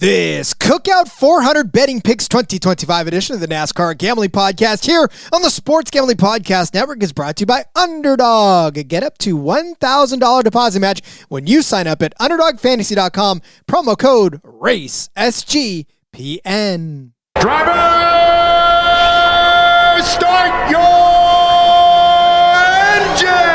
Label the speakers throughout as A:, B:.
A: This Cookout 400 Betting Picks 2025 edition of the NASCAR Gambling Podcast here on the Sports Gambling Podcast Network is brought to you by Underdog. Get up to $1,000 deposit match when you sign up at UnderdogFantasy.com. Promo code RACESGPN.
B: Driver, start your engine!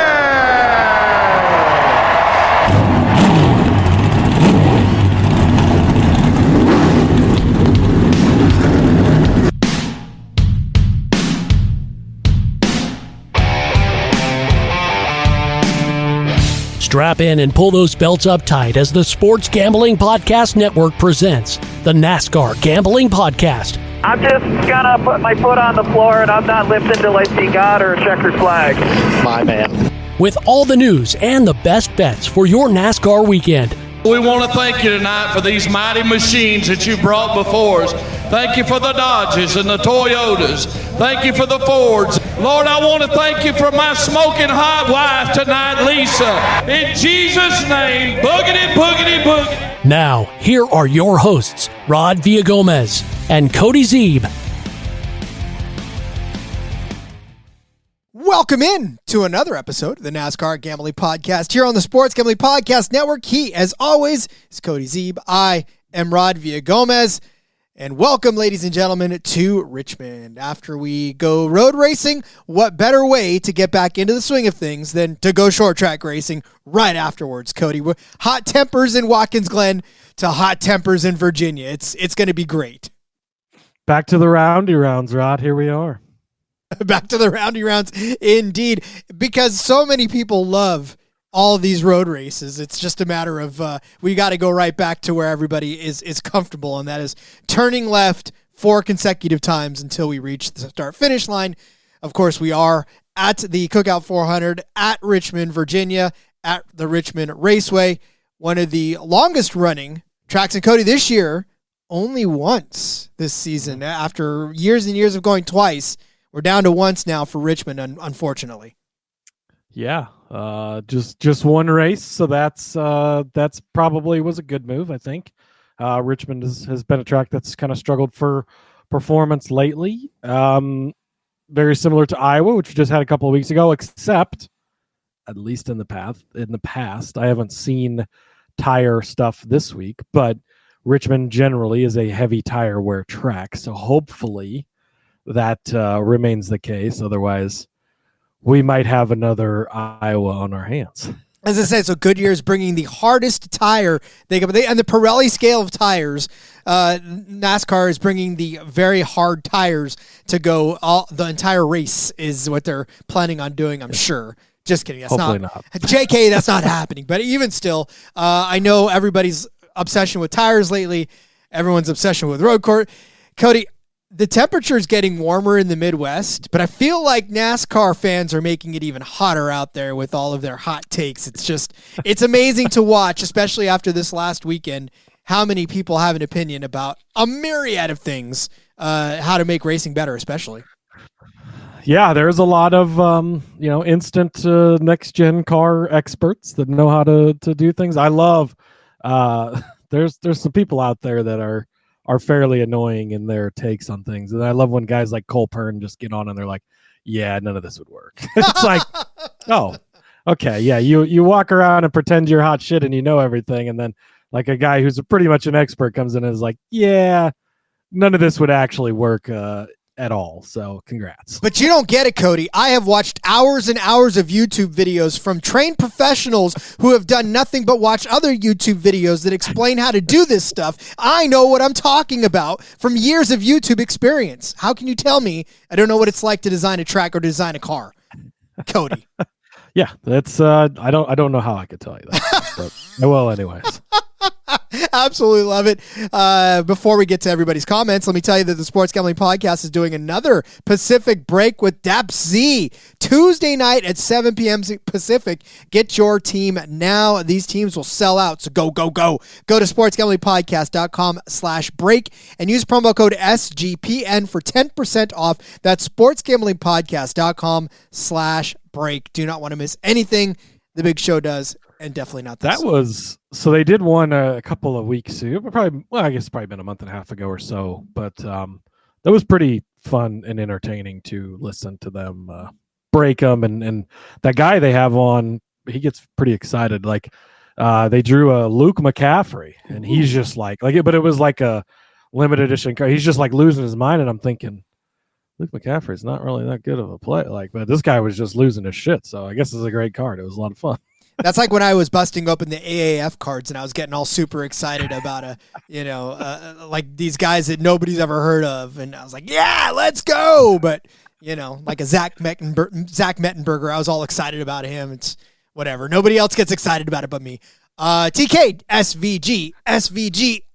C: Strap in and pull those belts up tight as the Sports Gambling Podcast Network presents the NASCAR Gambling Podcast.
D: I'm just gonna put my foot on the floor and I'm not lifting till I see God or a checkered flag.
E: My man.
C: With all the news and the best bets for your NASCAR weekend.
F: We want to thank you tonight for these mighty machines that you brought before us. Thank you for the Dodges and the Toyotas. Thank you for the Fords. Lord, I want to thank you for my smoking hot wife tonight, Lisa. In Jesus' name, boogity, boogity, boogity.
C: Now, here are your hosts, Rod Villagomez and Cody Zeeb.
A: Welcome in to another episode of the NASCAR Gambling Podcast here on the Sports Gambling Podcast Network. He, as always, is Cody Zeeb. I am Rod Villagomez. And welcome, ladies and gentlemen, to Richmond. After we go road racing, what better way to get back into the swing of things than to go short track racing right afterwards, Cody? We're hot tempers in Watkins Glen to hot tempers in Virginia. It's going to be great.
G: Back to the roundy rounds, Rod. Here we are.
A: Back to the roundy rounds, indeed, because so many people love all these road races. It's just a matter of we got to go right back to where everybody is comfortable, and that is turning left 4 consecutive times until we reach the start-finish line. Of course, we are at the Cookout 400 at Richmond, Virginia, at the Richmond Raceway, one of the longest-running tracks in Cody this year, only once this season. After years and years of going twice, we're down to once now for Richmond, unfortunately.
G: Yeah, just one race, so that's probably was a good move, I think. Richmond has been a track that's kind of struggled for performance lately. Very similar to Iowa, which we just had a couple of weeks ago, except at least in the past, I haven't seen tire stuff this week, but Richmond generally is a heavy tire wear track, so hopefully that remains the case. Otherwise, we might have another Iowa on our hands.
A: As I said, so Goodyear is bringing the hardest tire and the Pirelli scale of tires. NASCAR is bringing the very hard tires to go. The entire race is what they're planning on doing, I'm sure. Just kidding. That's
G: Hopefully
A: not.
G: not.
A: JK, that's not happening. But even still, I know everybody's obsession with tires lately. Everyone's obsession with road course. Cody, the temperature is getting warmer in the Midwest, but I feel like NASCAR fans are making it even hotter out there with all of their hot takes. It's amazing to watch, especially after this last weekend, how many people have an opinion about a myriad of things, how to make racing better, especially.
G: Yeah, there's a lot of instant next-gen car experts that know how to do things. I love there's some people out there that are fairly annoying in their takes on things. And I love when guys like Cole Pern just get on and they're like, yeah, none of this would work. It's like, oh, okay. Yeah. You walk around and pretend you're hot shit and you know everything. And then like a guy who's pretty much an expert comes in and is like, yeah, none of this would actually work at all. So congrats.
A: But you don't get it, Cody. I have watched hours and hours of YouTube videos from trained professionals who have done nothing but watch other YouTube videos that explain how to do this stuff. I know what I'm talking about from years of YouTube experience. How can you tell me I don't know what it's like to design a track or design a car? Cody.
G: Yeah, that's I don't know how I could tell you that. But I will anyways.
A: Absolutely love it. Before we get to everybody's comments, let me tell you that the Sports Gambling Podcast is doing another Pacific break with DAPZ Tuesday night at 7 p.m. Pacific. Get your team now. These teams will sell out, so go. Go to sportsgamblingpodcast.com/break and use promo code SGPN for 10% off. That's sportsgamblingpodcast.com/break. Do not want to miss anything the big show does and definitely not this.
G: That was so they did one a couple of weeks ago, I guess probably been a month and a half ago or so. But that was pretty fun and entertaining to listen to them break them. And that guy they have on, he gets pretty excited. Like they drew a Luke McCaffrey, and he's just like but it was like a limited edition card. He's just like losing his mind, and I'm thinking, Luke McCaffrey's not really that good of a play. But this guy was just losing his shit. So I guess it's a great card. It was a lot of fun.
A: That's like when I was busting open the AAF cards and I was getting all super excited about like these guys that nobody's ever heard of, and I was like, yeah, let's go. But like a Zach Mettenberger, I was all excited about him. It's whatever. Nobody else gets excited about it but me. TK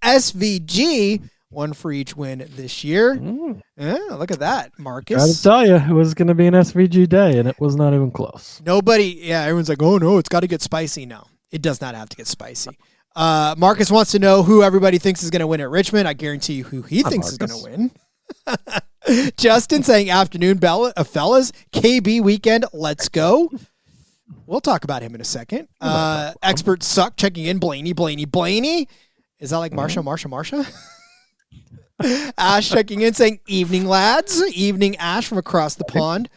A: SVG. One for each win this year. Yeah, look at that, Marcus.
G: I gotta tell you, it was going to be an SVG day, and it was not even close.
A: Everyone's like, oh, no, it's got to get spicy. No, it does not have to get spicy. Marcus wants to know who everybody thinks is going to win at Richmond. I guarantee you who he thinks is going to win. Justin saying, afternoon, fellas. KB weekend, let's go. We'll talk about him in a second. Expert Suck checking in. Blaney. Is that like Marsha? Ash checking in saying, evening, lads. Evening, Ash from across the pond.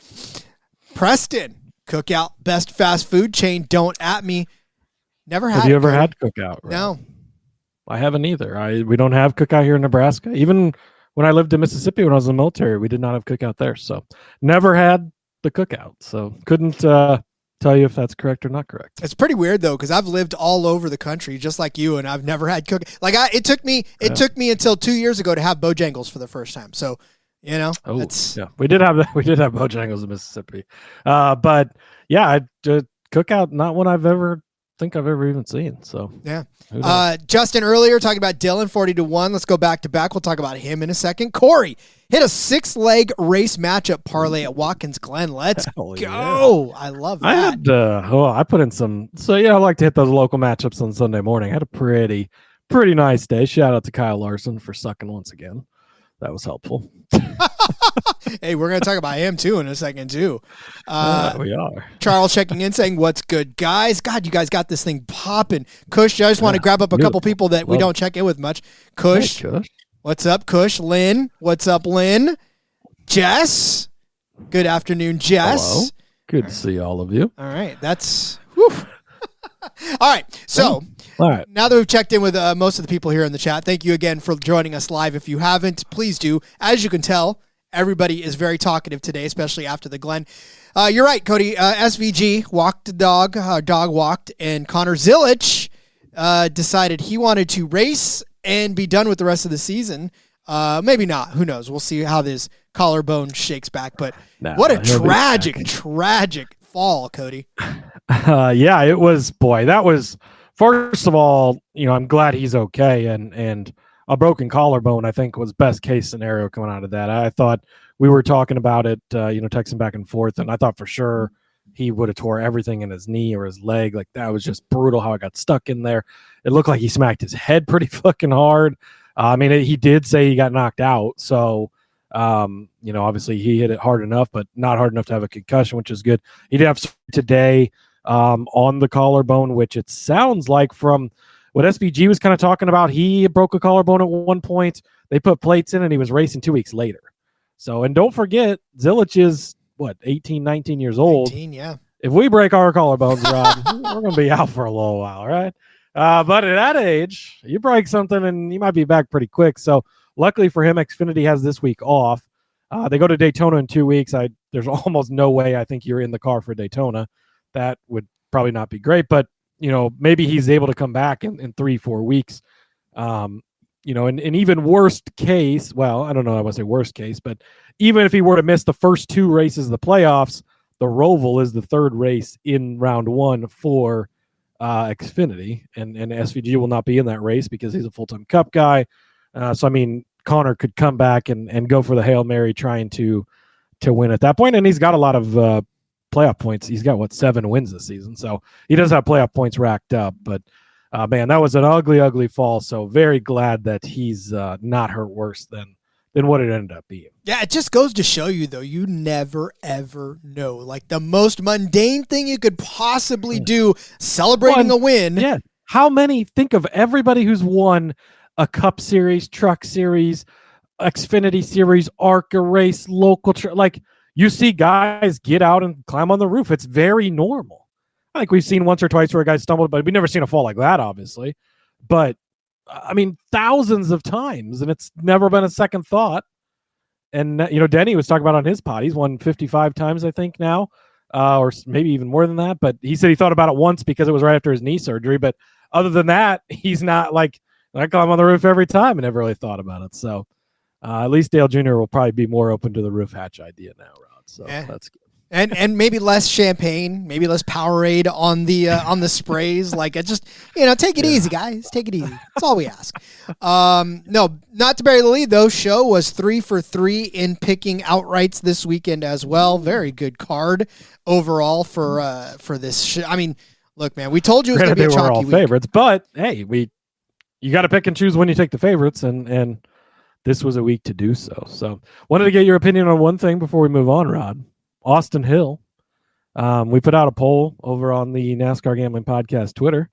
A: Preston, Cookout, best fast food chain. Don't at me. Never had.
G: Have you ever had Cookout? Right?
A: No.
G: I haven't either. We don't have Cookout here in Nebraska. Even when I lived in Mississippi when I was in the military, we did not have Cookout there. So never had the Cookout. So couldn't tell you if that's correct or not correct. It's
A: pretty weird though, because I've lived all over the country just like you, and I've never had Cookout. Like it took me until 2 years ago to have Bojangles for the first time. So we did have
G: Bojangles in Mississippi, but yeah, Cookout, not one I've ever even seen. So
A: yeah. Justin earlier talking about Dylan 40-1. Let's go back to back. We'll talk about him in a second. Corey hit a 6-leg race matchup parlay at Watkins Glen. Let's go. Yeah. I love that.
G: I put in some. So yeah, I like to hit those local matchups on Sunday morning. I had a pretty nice day. Shout out to Kyle Larson for sucking once again. That was helpful.
A: Hey, we're going to talk about him too in a second too.
G: We are.
A: Charles checking in saying, what's good, guys? God, you guys got this thing popping. Kush, I just want to grab up a couple people that we don't check in with much. Kush. Hey, Kush. What's up, Kush? Lynn. What's up, Lynn? Jess. Good afternoon, Jess.
G: Hello. Good to see all of you.
A: All right. That's whew. All right. So now that we've checked in with most of the people here in the chat, thank you again for joining us live. If you haven't, please do. As you can tell, everybody is very talkative today, especially after the Glen. You're right, Cody. SVG walked the dog. Dog walked, and Connor Zilich decided he wanted to race and be done with the rest of the season. Maybe not. Who knows? We'll see how this collarbone shakes back. But what a tragic fall, Cody.
G: Yeah, it was. Boy, that was. First of all, I'm glad he's okay, and a broken collarbone, I think, was best case scenario coming out of that. I thought we were talking about it, texting back and forth, and I thought for sure he would have tore everything in his knee or his leg. Like, that was just brutal how it got stuck in there. It looked like he smacked his head pretty fucking hard. He did say he got knocked out, so obviously he hit it hard enough, but not hard enough to have a concussion, which is good. He did have today on the collarbone, which it sounds like from what SVG was kind of talking about, he broke a collarbone at one point. They put plates in and he was racing 2 weeks later. So, and don't forget, Zilich is, 18, 19 years old.
A: 19, yeah.
G: If we break our collarbones, Rob, we're going to be out for a little while, right? But at that age, you break something and you might be back pretty quick. So, luckily for him, Xfinity has this week off. They go to Daytona in 2 weeks. There's almost no way I think you're in the car for Daytona. That would probably not be great, but maybe he's able to come back in 3-4 weeks. In even worst case, well, I don't know, I want to say worst case, but even if he were to miss the first 2 races of the playoffs, the Roval is the third race in round 1 for Xfinity, and SVG will not be in that race because he's a full-time Cup guy. Connor could come back and go for the Hail Mary trying to win at that point, and he's got a lot of playoff points. He's got 7 wins this season, so he does have playoff points racked up. But man, that was an ugly fall. So very glad that he's not hurt worse than than what it ended up being.
A: Yeah, it just goes to show you, though, you never, ever know. Like, the most mundane thing you could possibly do, celebrating a win.
G: Yeah. How many, think of everybody who's won a Cup Series, Truck Series, Xfinity Series, ARCA race, local, like, you see guys get out and climb on the roof. It's very normal. I think we've seen once or twice where a guy stumbled, but we've never seen a fall like that, obviously. But, I mean, thousands of times, and it's never been a second thought. And, Denny was talking about on his pod, he's won 55 times, I think, now, or maybe even more than that. But he said he thought about it once because it was right after his knee surgery. But other than that, he's not like, I climb on the roof every time and never really thought about it. So at least Dale Jr. will probably be more open to the roof hatch idea now, Rod. So that's good.
A: And maybe less champagne, maybe less Powerade on the sprays. Like, it just, take it easy, guys. Take it easy. That's all we ask. No, not to bury the lead, though. Show was 3 for 3 in picking outrights this weekend as well. Very good card overall for this. I mean, look, man, we told you it was going to be a chalky
G: all
A: week.
G: Favorites, but hey, you got to pick and choose when you take the favorites, and this was a week to do so. So, wanted to get your opinion on one thing before we move on, Rod. Austin Hill. We put out a poll over on the NASCAR Gambling Podcast Twitter,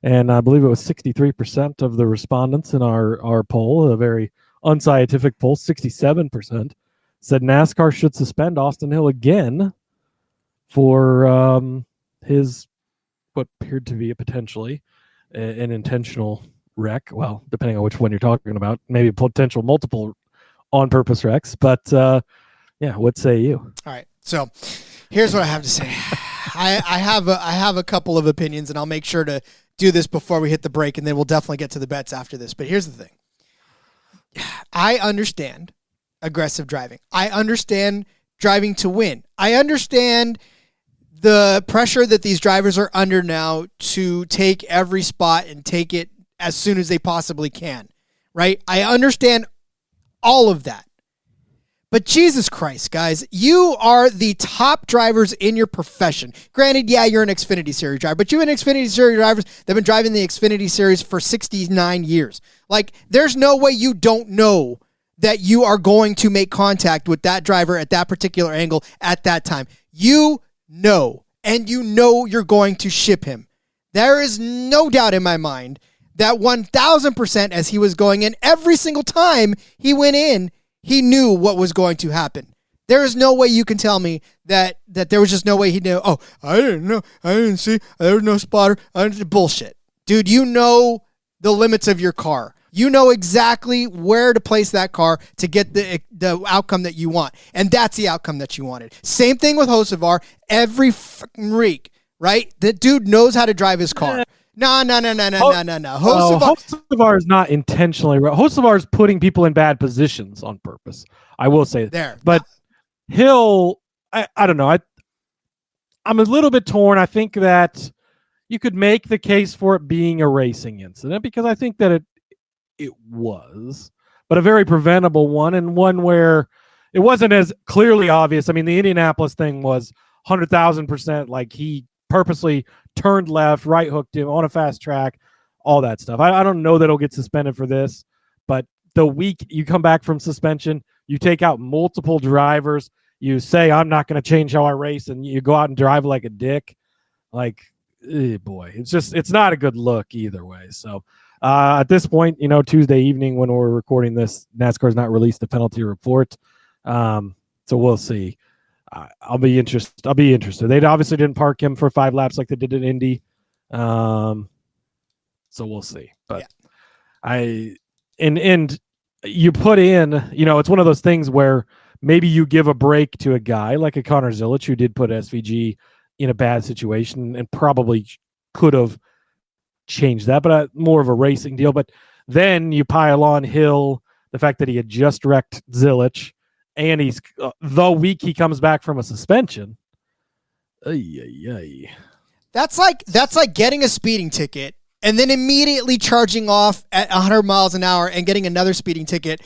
G: and I believe it was 63% of the respondents in our poll, a very unscientific poll, 67%, said NASCAR should suspend Austin Hill again for his what appeared to be potentially an intentional wreck. Well, depending on which one you're talking about, maybe potential multiple on-purpose wrecks. But, what say you?
A: All right. So here's what I have to say. I have a couple of opinions, and I'll make sure to do this before we hit the break, and then we'll definitely get to the bets after this. But here's the thing. I understand aggressive driving. I understand driving to win. I understand the pressure that these drivers are under now to take every spot and take it as soon as they possibly can, right? I understand all of that. But Jesus Christ, guys, you are the top drivers in your profession. Granted, yeah, you're an Xfinity Series driver, but you've been Xfinity Series drivers that have been driving the Xfinity Series for 69 years. Like, there's no way you don't know that you are going to make contact with that driver at that particular angle at that time. You know, and you know you're going to ship him. There is no doubt in my mind that 1,000% as he was going in, every single time he went in, he knew what was going to happen. There is no way you can tell me that there was just no way he knew. Oh, I didn't know. I didn't see. There was no spotter. Bullshit. Dude, you know the limits of your car. You know exactly where to place that car to get the outcome that you want. And that's the outcome that you wanted. Same thing with Hocevar. Every freaking week, right? The dude knows how to drive his car. No.
G: Hocevar is not intentionally right. Hocevar is putting people in bad positions on purpose. I will say
A: there.
G: But Hill, I don't know. I'm a little bit torn. I think that you could make the case for it being a racing incident because I think that it was, but a very preventable one and one where it wasn't as clearly obvious. I mean, the Indianapolis thing was 100,000% like he purposely turned left, right hooked him on a fast track, all that stuff. I don't know that he'll get suspended for this, but the week you come back from suspension, you take out multiple drivers, you say, I'm not going to change how I race, and you go out and drive like a dick. Like, boy, it's not a good look either way. So at this point, Tuesday evening when we're recording this, NASCAR's not released the penalty report. So we'll see. I'll be interested. They obviously didn't park him for 5 laps like they did in Indy. So we'll see. But yeah. And you put in, it's one of those things where maybe you give a break to a guy like a Connor Zilic who did put SVG in a bad situation and probably could have changed that, but more of a racing deal. But then you pile on Hill, the fact that he had just wrecked Zilic, and he's the week he comes back from a suspension.
A: That's like getting a speeding ticket and then immediately charging off at 100 miles an hour and getting another speeding ticket,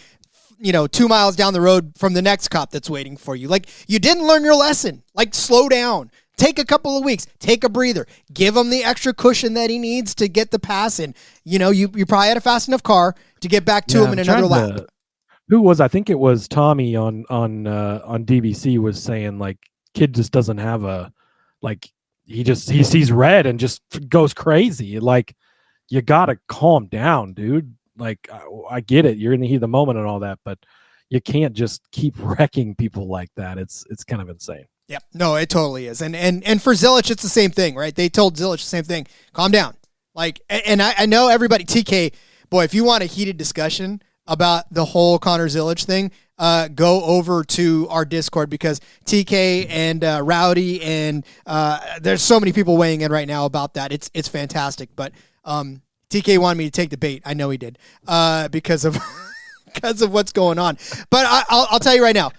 A: 2 miles down the road from the next cop that's waiting for you. Like, you didn't learn your lesson. Like, slow down. Take a couple of weeks. Take a breather. Give him the extra cushion that he needs to get the pass in. You probably had a fast enough car to get back to him in another lap.
G: Who was? I think it was Tommy on DBC was saying like kid just doesn't have a like he sees red and just goes crazy. Like you gotta calm down, dude. Like I get it, you're in the heat of the moment and all that, but you can't just keep wrecking people like that. It's kind of insane.
A: Yep. No, it totally is. And for Zilich, it's the same thing, right? They told Zilich the same thing. Calm down. Like, and I know everybody, TK, boy, if you want a heated discussion about the whole Connor Zilich thing, go over to our Discord because TK and Rowdy and there's so many people weighing in right now about that. It's fantastic. But TK wanted me to take the bait. I know he did because of because of what's going on. But I'll tell you right now,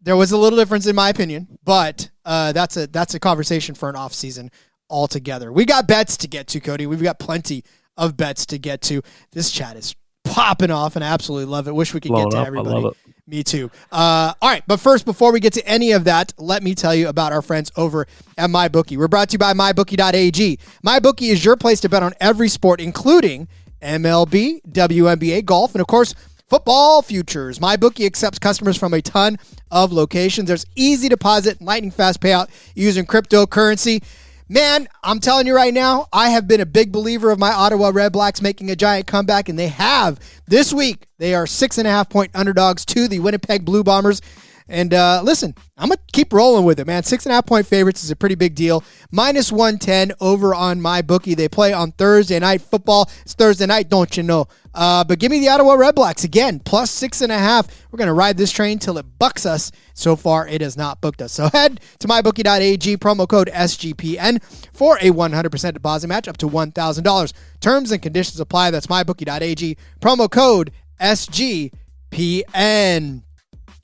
A: there was a little difference in my opinion, but that's a conversation for an off season altogether. We got bets to get to, Cody. We've got plenty of bets to get to. This chat is popping off, and I absolutely love it. Wish we could get to everybody.
G: I love it.
A: Me too. All right, but first, before we get to any of that, let me tell you about our friends over at MyBookie. We're brought to you by MyBookie.ag. MyBookie is your place to bet on every sport, including MLB, WNBA, golf, and of course, football futures. MyBookie accepts customers from a ton of locations. There's easy deposit, lightning fast payout using cryptocurrency. Man, I'm telling you right now, I have been a big believer of my Ottawa Red Blacks making a giant comeback, and they have. This week, they are 6.5-point underdogs to the Winnipeg Blue Bombers. And listen, I'm going to keep rolling with it, man. 6.5-point favorites is a pretty big deal. Minus 110 over on MyBookie. They play on Thursday night football. It's Thursday night, don't you know? But give me the Ottawa Red Blacks again, plus 6.5. We're going to ride this train till it bucks us. So far, it has not booked us. So head to mybookie.ag, promo code SGPN for a 100% deposit match up to $1,000. Terms and conditions apply. That's mybookie.ag, promo code SGPN.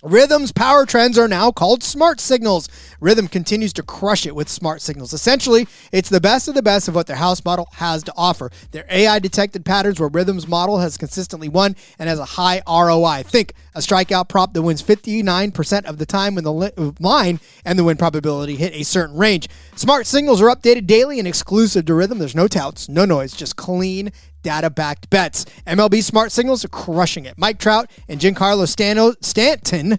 A: Rhythm's power trends are now called smart signals. Rhythm continues to crush it with smart signals. Essentially, it's the best of what their house model has to offer. Their AI-detected patterns where Rhythm's model has consistently won and has a high ROI. Think a strikeout prop that wins 59% of the time when the line and the win probability hit a certain range. Smart signals are updated daily and exclusive to Rhythm. There's no touts, no noise, just clean data-backed bets. MLB Smart Signals are crushing it. Mike Trout and Giancarlo Stanton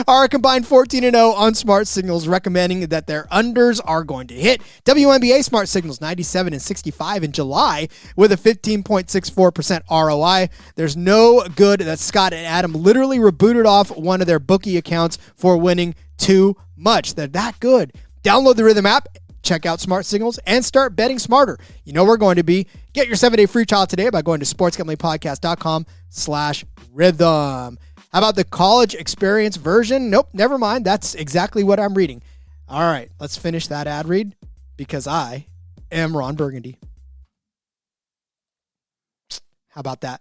A: are a combined 14-0 on Smart Signals, recommending that their unders are going to hit. WNBA Smart Signals 97-65 in July with a 15.64% ROI. There's no good that Scott and Adam literally rebooted off one of their bookie accounts for winning too much. They're that good. Download the Rhythm app. Check out Smart Signals and start betting smarter. You know we're going to be. Get your 7-day free trial today by going to sportsgamblingpodcast.com/rhythm. How about the college experience version? Nope, never mind. That's exactly what I'm reading. All right, let's finish that ad read because I am Ron Burgundy. How about that?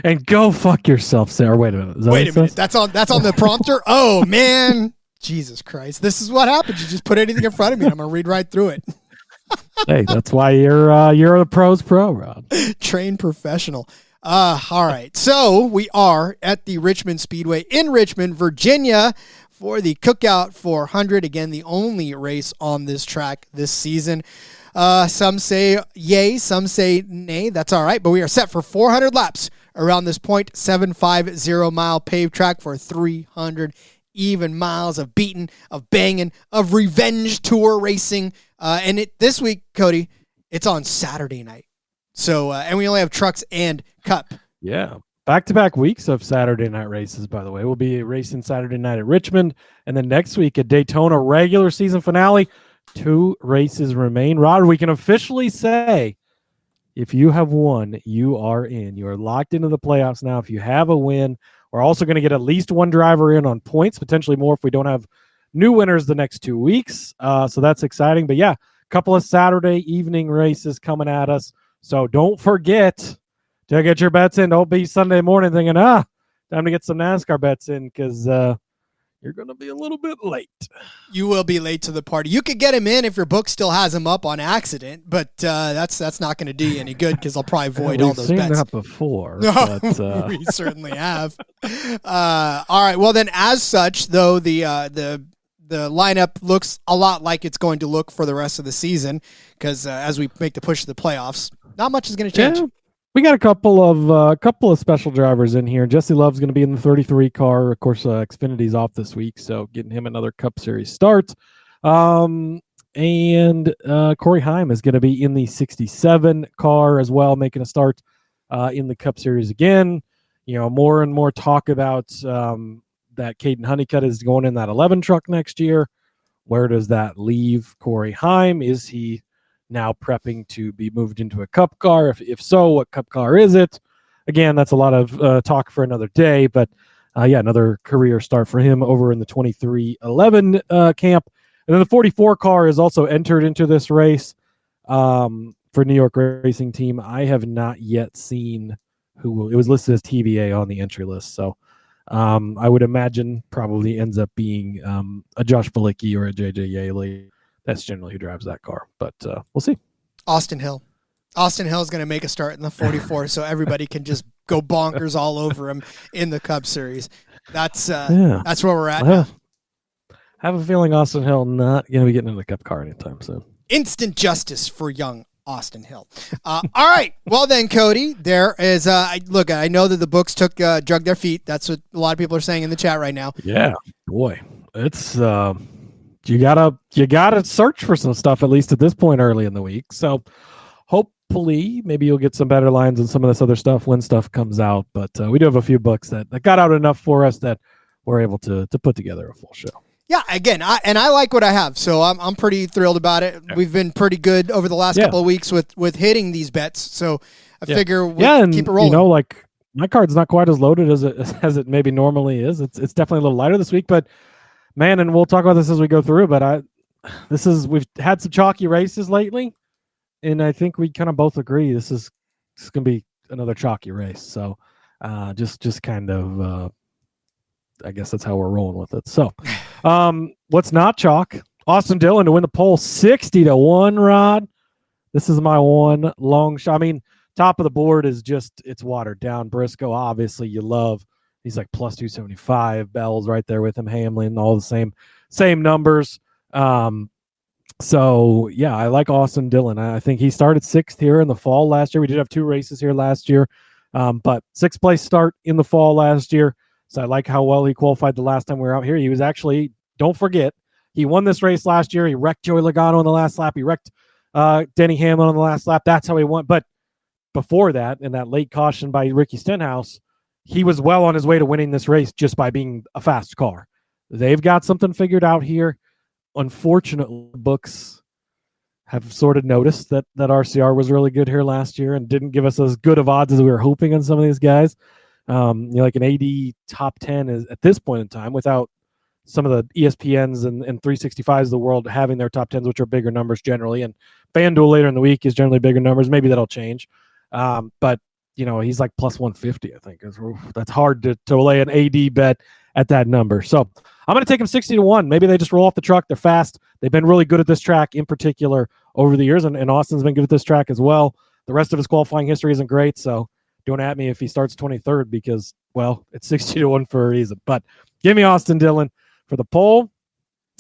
G: And go fuck yourself, Sarah. Wait a minute.
A: Wait a minute. That's on the prompter? Oh, man. Jesus Christ. This is what happens. You just put anything in front of me and I'm going to read right through it.
G: Hey, that's why you're a pro's pro, Rod.
A: Trained professional. All right. So we are at the Richmond Speedway in Richmond, Virginia for the Cookout 400. Again, the only race on this track this season. Some say yay, some say nay. That's all right. But we are set for 400 laps around this 0.750 mile paved track for 300 even miles of beating, of banging, of revenge tour racing. And this week, Cody, it's on Saturday night. So, and we only have trucks and cup.
G: Yeah. Back-to-back weeks of Saturday night races, by the way. We'll be racing Saturday night at Richmond, and then next week at Daytona, regular season finale. 2 races remain. Rod, we can officially say if you have won, you are in. You are locked into the playoffs now. If you have a win, we're also going to get at least one driver in on points, potentially more if we don't have new winners the next 2 weeks. So that's exciting. But yeah, a couple of Saturday evening races coming at us. So don't forget to get your bets in. Don't be Sunday morning thinking, time to get some NASCAR bets in because you're going to be a little bit late.
A: You will be late to the party. You could get him in if your book still has him up on accident, but that's not going to do you any good because I'll probably void all those bets.
G: We've seen that before.
A: But, we certainly have. All right. Well, then, as such, though, the lineup looks a lot like it's going to look for the rest of the season because as we make the push to the playoffs, not much is going to change.
G: Yeah. We got a couple of special drivers in here. Jesse Love's going to be in the 33 car. Of course, Xfinity's off this week, so getting him another Cup Series start. And Corey Heim is going to be in the 67 car as well, making a start in the Cup Series again. More and more talk about that Caden Honeycutt is going in that 11 truck next year. Where does that leave Corey Heim? Is he now prepping to be moved into a Cup car? If so, what Cup car is it? Again, that's a lot of talk for another day, but another career start for him over in the 2311 camp. And then the 44 car is also entered into this race for New York Racing Team. I have not yet seen it was listed as TBA on the entry list. So I would imagine probably ends up being a Josh Balicki or a JJ Yaley. That's generally who drives that car, but we'll see.
A: Austin Hill is going to make a start in the 44, so everybody can just go bonkers all over him in the Cup Series. That's where we're at now.
G: I have a feeling Austin Hill not going to be getting in the Cup car anytime soon.
A: Instant justice for young Austin Hill. All right. Well then, Cody, there is I know that the books drug their feet. That's what a lot of people are saying in the chat right now.
G: Yeah, boy, it's you gotta search for some stuff at least at this point early in the week. So hopefully maybe you'll get some better lines and some of this other stuff when stuff comes out. But we do have a few books that got out enough for us that we're able to put together a full show.
A: Yeah, again, I like what I have, so I'm pretty thrilled about it. Yeah. We've been pretty good over the last couple of weeks with hitting these bets, so I figure we'll keep it rolling.
G: Like my card's not quite as loaded as it maybe normally is. It's definitely a little lighter this week, but man, and we'll talk about this as we go through. But we've had some chalky races lately, and I think we kind of both agree this is going to be another chalky race. So just kind of. I guess that's how we're rolling with it. So, what's not chalk? Austin Dillon to win the pole, 60-1. Rod, this is my one long shot. I mean, top of the board is it's watered down. Briscoe, obviously, you love. He's like plus 275. Bell's right there with him. Hamlin, all the same numbers. So yeah, I like Austin Dillon. I think he started 6th here in the fall last year. We did have 2 races here last year, but 6th place start in the fall last year. So I like how well he qualified the last time we were out here. He was actually, don't forget, he won this race last year. He wrecked Joey Logano on the last lap. He wrecked Denny Hamlin on the last lap. That's how he won. But before that, in that late caution by Ricky Stenhouse, he was well on his way to winning this race just by being a fast car. They've got something figured out here. Unfortunately, books have sort of noticed that RCR was really good here last year and didn't give us as good of odds as we were hoping on some of these guys. Like an AD top 10 is at this point in time without some of the ESPNs and 365s of the world having their top 10s, which are bigger numbers generally. And FanDuel later in the week is generally bigger numbers. Maybe that'll change. But he's like plus 150, I think. That's hard to lay an AD bet at that number. So I'm going to take him 60-1. Maybe they just roll off the truck. They're fast. They've been really good at this track in particular over the years. And Austin's been good at this track as well. The rest of his qualifying history isn't great. So don't at me if he starts 23rd because, well, it's 60-1 for a reason. But give me Austin Dillon for the pole.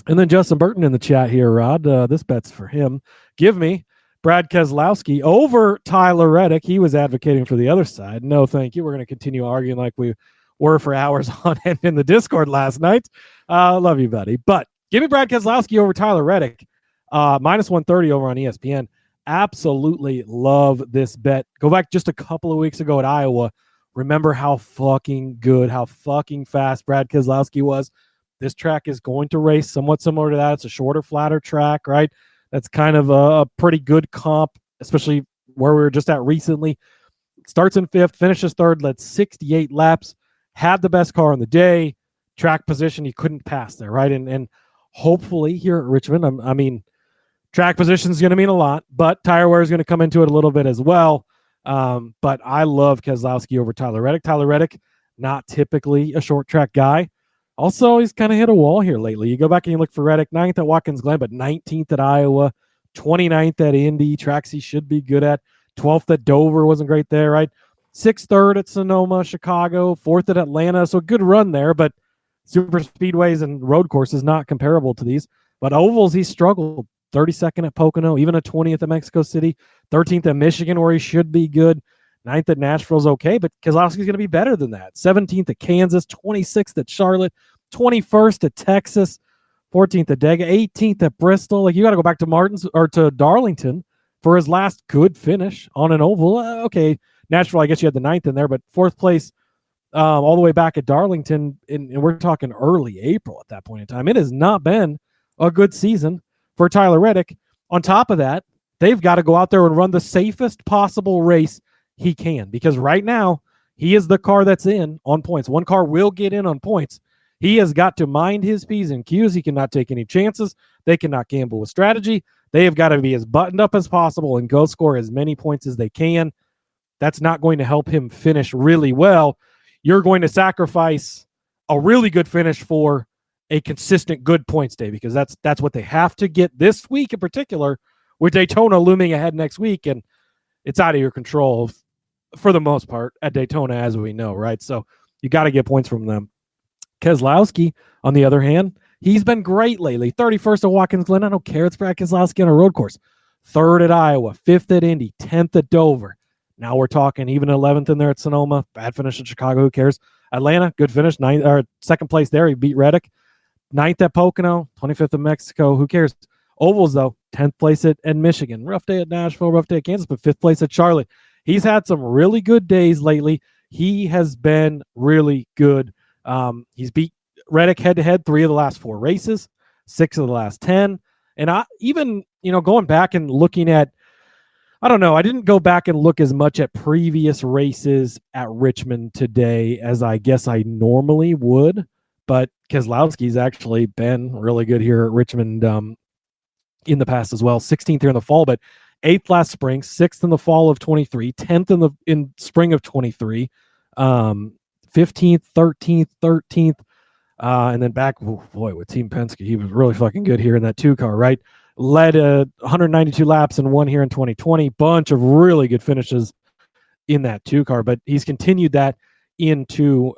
G: And then Justin Burton in the chat here, Rod. This bet's for him. Give me Brad Keselowski over Tyler Reddick. He was advocating for the other side. No, thank you. We're going to continue arguing like we were for hours on end in the Discord last night. Love you, buddy. But give me Brad Keselowski over Tyler Reddick. Minus 130 over on ESPN. Absolutely love this bet. Go back just a couple of weeks ago at Iowa. Remember how fucking good, how fucking fast Brad Keselowski was. This track is going to race somewhat similar to that. It's a shorter, flatter track, right? That's kind of a pretty good comp, especially where we were just at recently. Starts in 5th, finishes 3rd, led 68 laps, had the best car on the day. Track position, he couldn't pass there, right? And hopefully here at Richmond, I mean, track position is going to mean a lot, but tire wear is going to come into it a little bit as well. But I love Keselowski over Tyler Reddick. Tyler Reddick, not typically a short track guy. Also, he's kind of hit a wall here lately. You go back and you look for Reddick, 9th at Watkins Glen, but 19th at Iowa, 29th at Indy, tracks he should be good at. 12th at Dover, wasn't great there, right? 6th, 3rd at Sonoma, Chicago, 4th at Atlanta. So a good run there, but super speedways and road courses not comparable to these. But ovals, he struggled. 32nd at Pocono, even a 20th at Mexico City, 13th at Michigan, where he should be good. 9th at Nashville's okay, but Keselowski's going to be better than that. 17th at Kansas, 26th at Charlotte, 21st at Texas, 14th at Dega, 18th at Bristol. Like, you got to go back to Darlington for his last good finish on an oval. Okay, Nashville, I guess you had the 9th in there, but 4th place all the way back at Darlington, and we're talking early April at that point in time. It has not been a good season for Tyler Reddick. On top of that, they've got to go out there and run the safest possible race he can, because right now he is the car that's in on points. One car will get in on points. He has got to mind his P's and Q's. He cannot take any chances. They cannot gamble with strategy. They have got to be as buttoned up as possible and go score as many points as they can. That's not going to help him finish really well. You're going to sacrifice a really good finish for a consistent good points day, because that's what they have to get this week in particular, with Daytona looming ahead next week, and it's out of your control for the most part at Daytona, as we know, right? So you got to get points from them. Keselowski, on the other hand, he's been great lately. 31st at Watkins Glen. I don't care. It's Brad Keselowski on a road course. 3rd at Iowa, 5th at Indy, 10th at Dover. Now we're talking even 11th in there at Sonoma. Bad finish at Chicago. Who cares? Atlanta, good finish. 2nd place there. He beat Reddick. 9th at Pocono, 25th at Mexico. Who cares? Ovals, though, 10th place at Michigan. Rough day at Nashville, rough day at Kansas, but 5th place at Charlotte. He's had some really good days lately. He has been really good. He's beat Reddick head-to-head 3 of the last 4 races, 6 of the last 10. And going back and looking at, I don't know, I didn't go back and look as much at previous races at Richmond today as I guess I normally would, but Keselowski's actually been really good here at Richmond in the past as well. 16th here in the fall, but 8th last spring, 6th in the fall of 23, 10th in spring of 23, 15th, 13th, and then back, with Team Penske, he was really fucking good here in that 2 car, right? Led 192 laps and won here in 2020. Bunch of really good finishes in that 2 car, but he's continued that into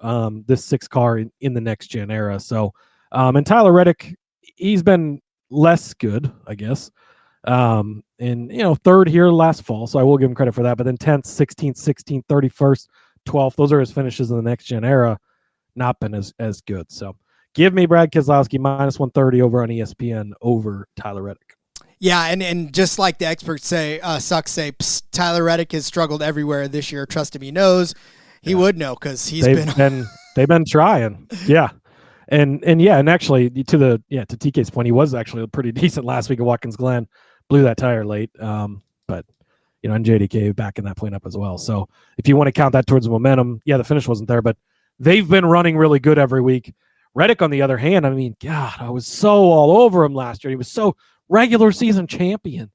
G: this 6 car in the next gen era. So, and Tyler Reddick, he's been less good, I guess. And 3rd here last fall, so I will give him credit for that. But then 10th, 16th, 16th, 31st, 12th, those are his finishes in the next gen era. Not been as good. So give me Brad Keselowski minus 130 over on ESPN over Tyler Reddick.
A: Yeah, and just like the experts say, Tyler Reddick has struggled everywhere this year. Trust him, he knows. He would know, because
G: they've been trying. Yeah. And actually to TK's point, he was actually pretty decent last week at Watkins Glen. Blew that tire late. But and JDK backing that point up as well. So if you want to count that towards the momentum, the finish wasn't there, but they've been running really good every week. Reddick, on the other hand, I mean, God, I was so all over him last year. He was so regular season champion.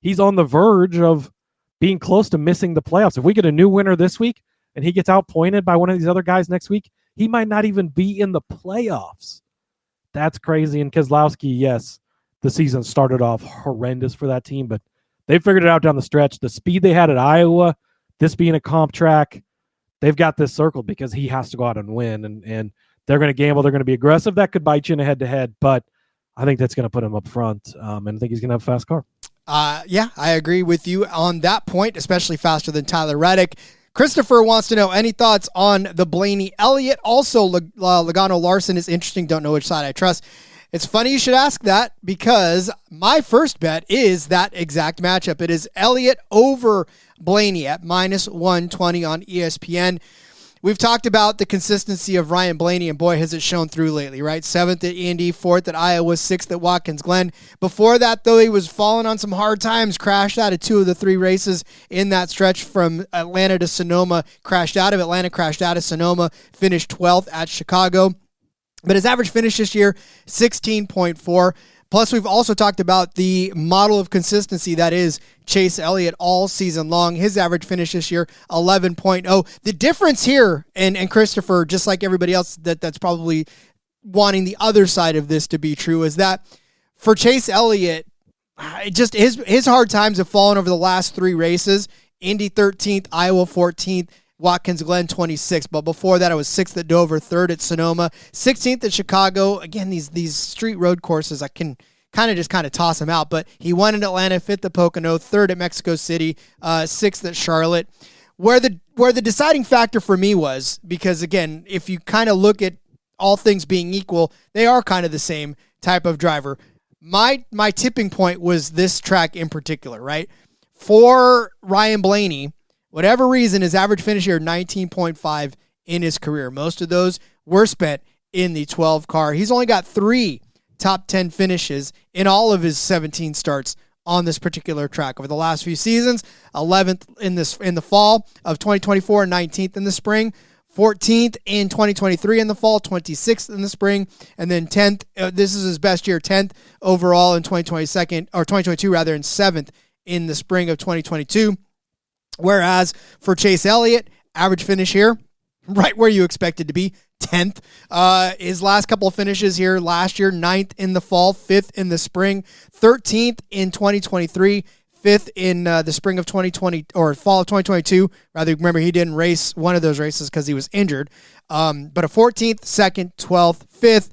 G: He's on the verge of being close to missing the playoffs. If we get a new winner this week and he gets outpointed by one of these other guys next week, he might not even be in the playoffs. That's crazy. And Keselowski, yes, the season started off horrendous for that team, but they figured it out down the stretch. The speed they had at Iowa, this being a comp track, they've got this circled because he has to go out and win, and they're going to gamble. They're going to be aggressive. That could bite you in a head-to-head, but I think that's going to put him up front, and I think he's going to have a fast car.
A: I agree with you on that point, especially faster than Tyler Reddick. Christopher wants to know any thoughts on the Blaney Elliott. Also, Logano Larson is interesting. Don't know which side I trust. It's funny you should ask that, because my first bet is that exact matchup. It is Elliott over Blaney at minus 120 on ESPN. We've talked about the consistency of Ryan Blaney, and boy, has it shown through lately, right? 7th at Indy, 4th at Iowa, 6th at Watkins Glen. Before that, though, he was falling on some hard times, crashed out of 2 of the 3 races in that stretch from Atlanta to Sonoma, crashed out of Atlanta, crashed out of Sonoma, finished 12th at Chicago. But his average finish this year, 16.4. Plus, we've also talked about the model of consistency that is Chase Elliott all season long. His average finish this year, 11.0. The difference here, and Christopher, just like everybody else that's probably wanting the other side of this to be true, is that for Chase Elliott, just his hard times have fallen over the last 3 races. Indy 13th, Iowa 14th, Watkins Glen 26th, but before that it was 6th at Dover, 3rd at Sonoma, 16th at Chicago. Again, these street road courses, I can kind of toss them out, but he won in Atlanta, 5th at Pocono, 3rd at Mexico City, 6th at Charlotte. where the deciding factor for me was, because again, if you kind of look at all things being equal, they are kind of the same type of driver. My tipping point was this track in particular, right? For Ryan Blaney, whatever reason, his average finish here 19.5 in his career. Most of those were spent in the 12 car. He's only got 3 top 10 finishes in all of his 17 starts on this particular track over the last few seasons. 11th in the fall of 2024, 19th in the spring, 14th in 2023 in the fall, 26th in the spring, and then 10th. This is his best year, 10th overall in 2022 rather, and 7th in the spring of 2022. Whereas for Chase Elliott, average finish here, right where you expected to be, 10th. His last couple of finishes here last year, 9th in the fall, 5th in the spring, 13th in 2023, 5th in the spring of 2020 or fall of 2022. Rather, remember, he didn't race one of those races because he was injured. But a 14th, 2nd, 12th, 5th,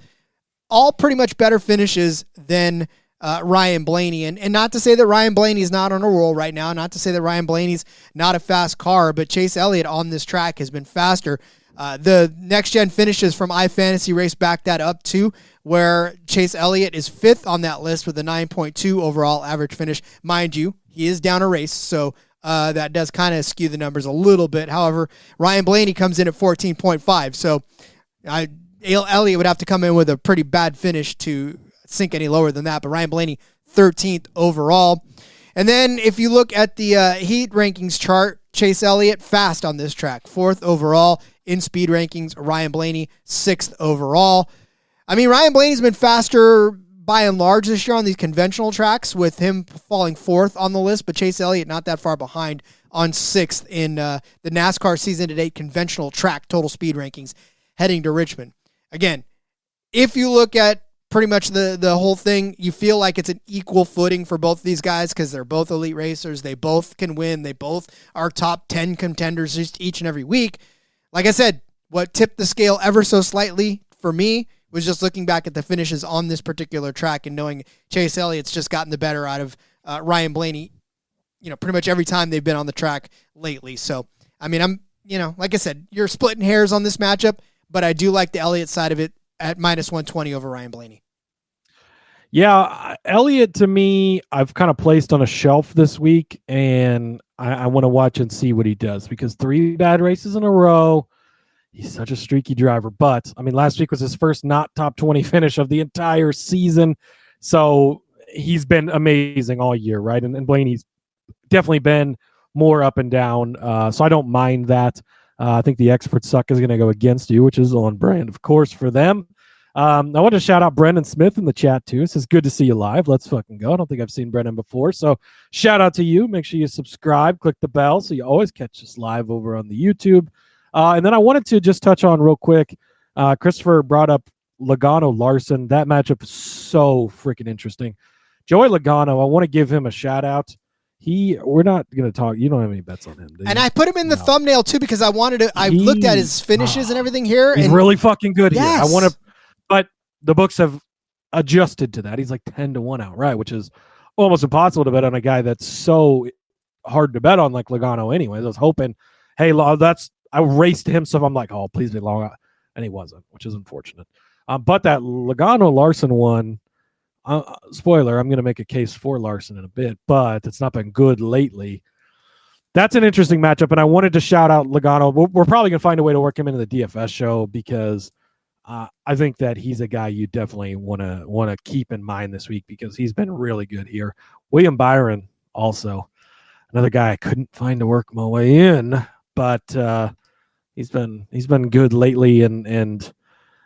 A: all pretty much better finishes than Ryan Blaney. And not to say that Ryan Blaney's not on a roll right now, not to say that Ryan Blaney's not a fast car, but Chase Elliott on this track has been faster. The next-gen finishes from iFantasy Race back that up too, where Chase Elliott is 5th on that list with a 9.2 overall average finish. Mind you, he is down a race, so that does kind of skew the numbers a little bit. However, Ryan Blaney comes in at 14.5, so Elliott would have to come in with a pretty bad finish to sink any lower than that, but Ryan Blaney 13th overall. And then if you look at the heat rankings chart, Chase Elliott fast on this track, 4th overall in speed rankings. Ryan Blaney 6th overall. I mean, Ryan Blaney's been faster by and large this year on these conventional tracks, with him falling 4th on the list, but Chase Elliott not that far behind on 6th in the NASCAR season to date conventional track total speed rankings heading to Richmond. Again, if you look at pretty much the whole thing, you feel like it's an equal footing for both of these guys because they're both elite racers. They both can win. They both are top 10 contenders just each and every week. Like I said, what tipped the scale ever so slightly for me was just looking back at the finishes on this particular track and knowing Chase Elliott's just gotten the better out of Ryan Blaney, pretty much every time they've been on the track lately. So, I mean, like I said, you're splitting hairs on this matchup, but I do like the Elliott side of it at minus 120 over Ryan Blaney.
G: Yeah, Elliott to me, I've kind of placed on a shelf this week, and I want to watch and see what he does because 3 bad races in a row. He's such a streaky driver. But, I mean, last week was his first not top 20 finish of the entire season. So he's been amazing all year, right? And Blaney's definitely been more up and down. So I don't mind that. I think the expert suck is going to go against you, which is on brand, of course, for them. I want to shout out Brendan Smith in the chat, too. It says, good to see you live. Let's fucking go. I don't think I've seen Brendan before. So shout out to you. Make sure you subscribe, click the bell so you always catch us live over on the YouTube. And then I wanted to just touch on real quick. Christopher brought up Logano Larson. That matchup is so freaking interesting. Joey Logano, I want to give him a shout out. We're not going to talk. You don't have any bets on him, do you?
A: And I put him in the thumbnail too because I wanted to. I looked at his finishes and everything here.
G: He's
A: and
G: really fucking good here.
A: Yes.
G: I want to, but the books have adjusted to that. He's like 10-1 outright, which is almost impossible to bet on a guy that's so hard to bet on like Logano. Anyways, I was hoping, hey, I raced him, so I'm like, oh, please be long, and he wasn't, which is unfortunate. But that Logano Larson one. Spoiler, I'm going to make a case for Larson in a bit, but it's not been good lately. That's an interesting matchup, and I wanted to shout out Logano. We're probably going to find a way to work him into the DFS show because I think that he's a guy you definitely want to keep in mind this week because he's been really good here. William Byron also, another guy I couldn't find to work my way in, but he's been good lately, and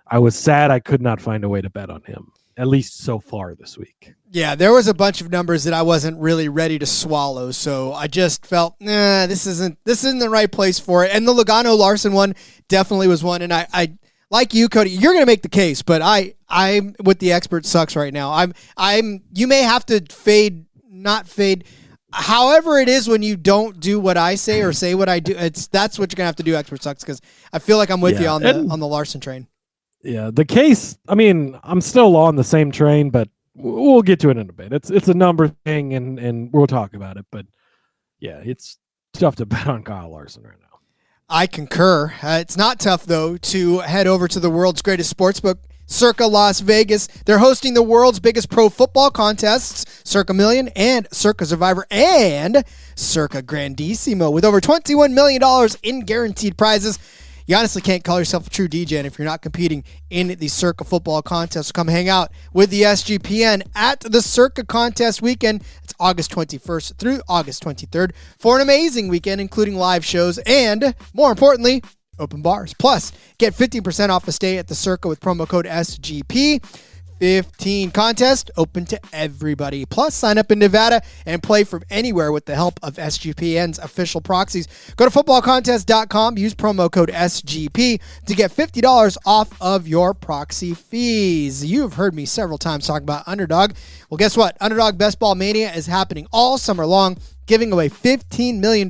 G: I was sad I could not find a way to bet on him. At least so far this week.
A: Yeah, there was a bunch of numbers that I wasn't really ready to swallow, so I just felt, this isn't the right place for it. And the Logano Larson one definitely was one. And I like you, Cody, you're going to make the case, but I'm with the expert sucks right now. You may have to not fade. However it is when you don't do what I say or say what I do, that's what you're going to have to do, expert sucks, because I feel like I'm with you on the Larson train.
G: Yeah, the case, I mean, I'm still on the same train, but we'll get to it in a bit. It's a number thing, and we'll talk about it. But, yeah, it's tough to bet on Kyle Larson right now.
A: I concur. It's not tough, though, to head over to the world's greatest sportsbook, Circa Las Vegas. They're hosting the world's biggest pro football contests, Circa Million and Circa Survivor and Circa Grandissimo, with over $21 million in guaranteed prizes. You honestly can't call yourself a true DJ if you're not competing in the Circa football contest. So come hang out with the SGPN at the Circa contest weekend. It's August 21st through August 23rd for an amazing weekend, including live shows and, more importantly, open bars. Plus, get 15% off a stay at the Circa with promo code SGP. 15 contest open to everybody. Plus, sign up in Nevada and play from anywhere with the help of SGPN's official proxies. Go to footballcontest.com, use promo code SGP to get $50 off of your proxy fees. You've heard me several times talk about Underdog. Well, guess what? Underdog Best Ball Mania is happening all summer long, giving away $15 million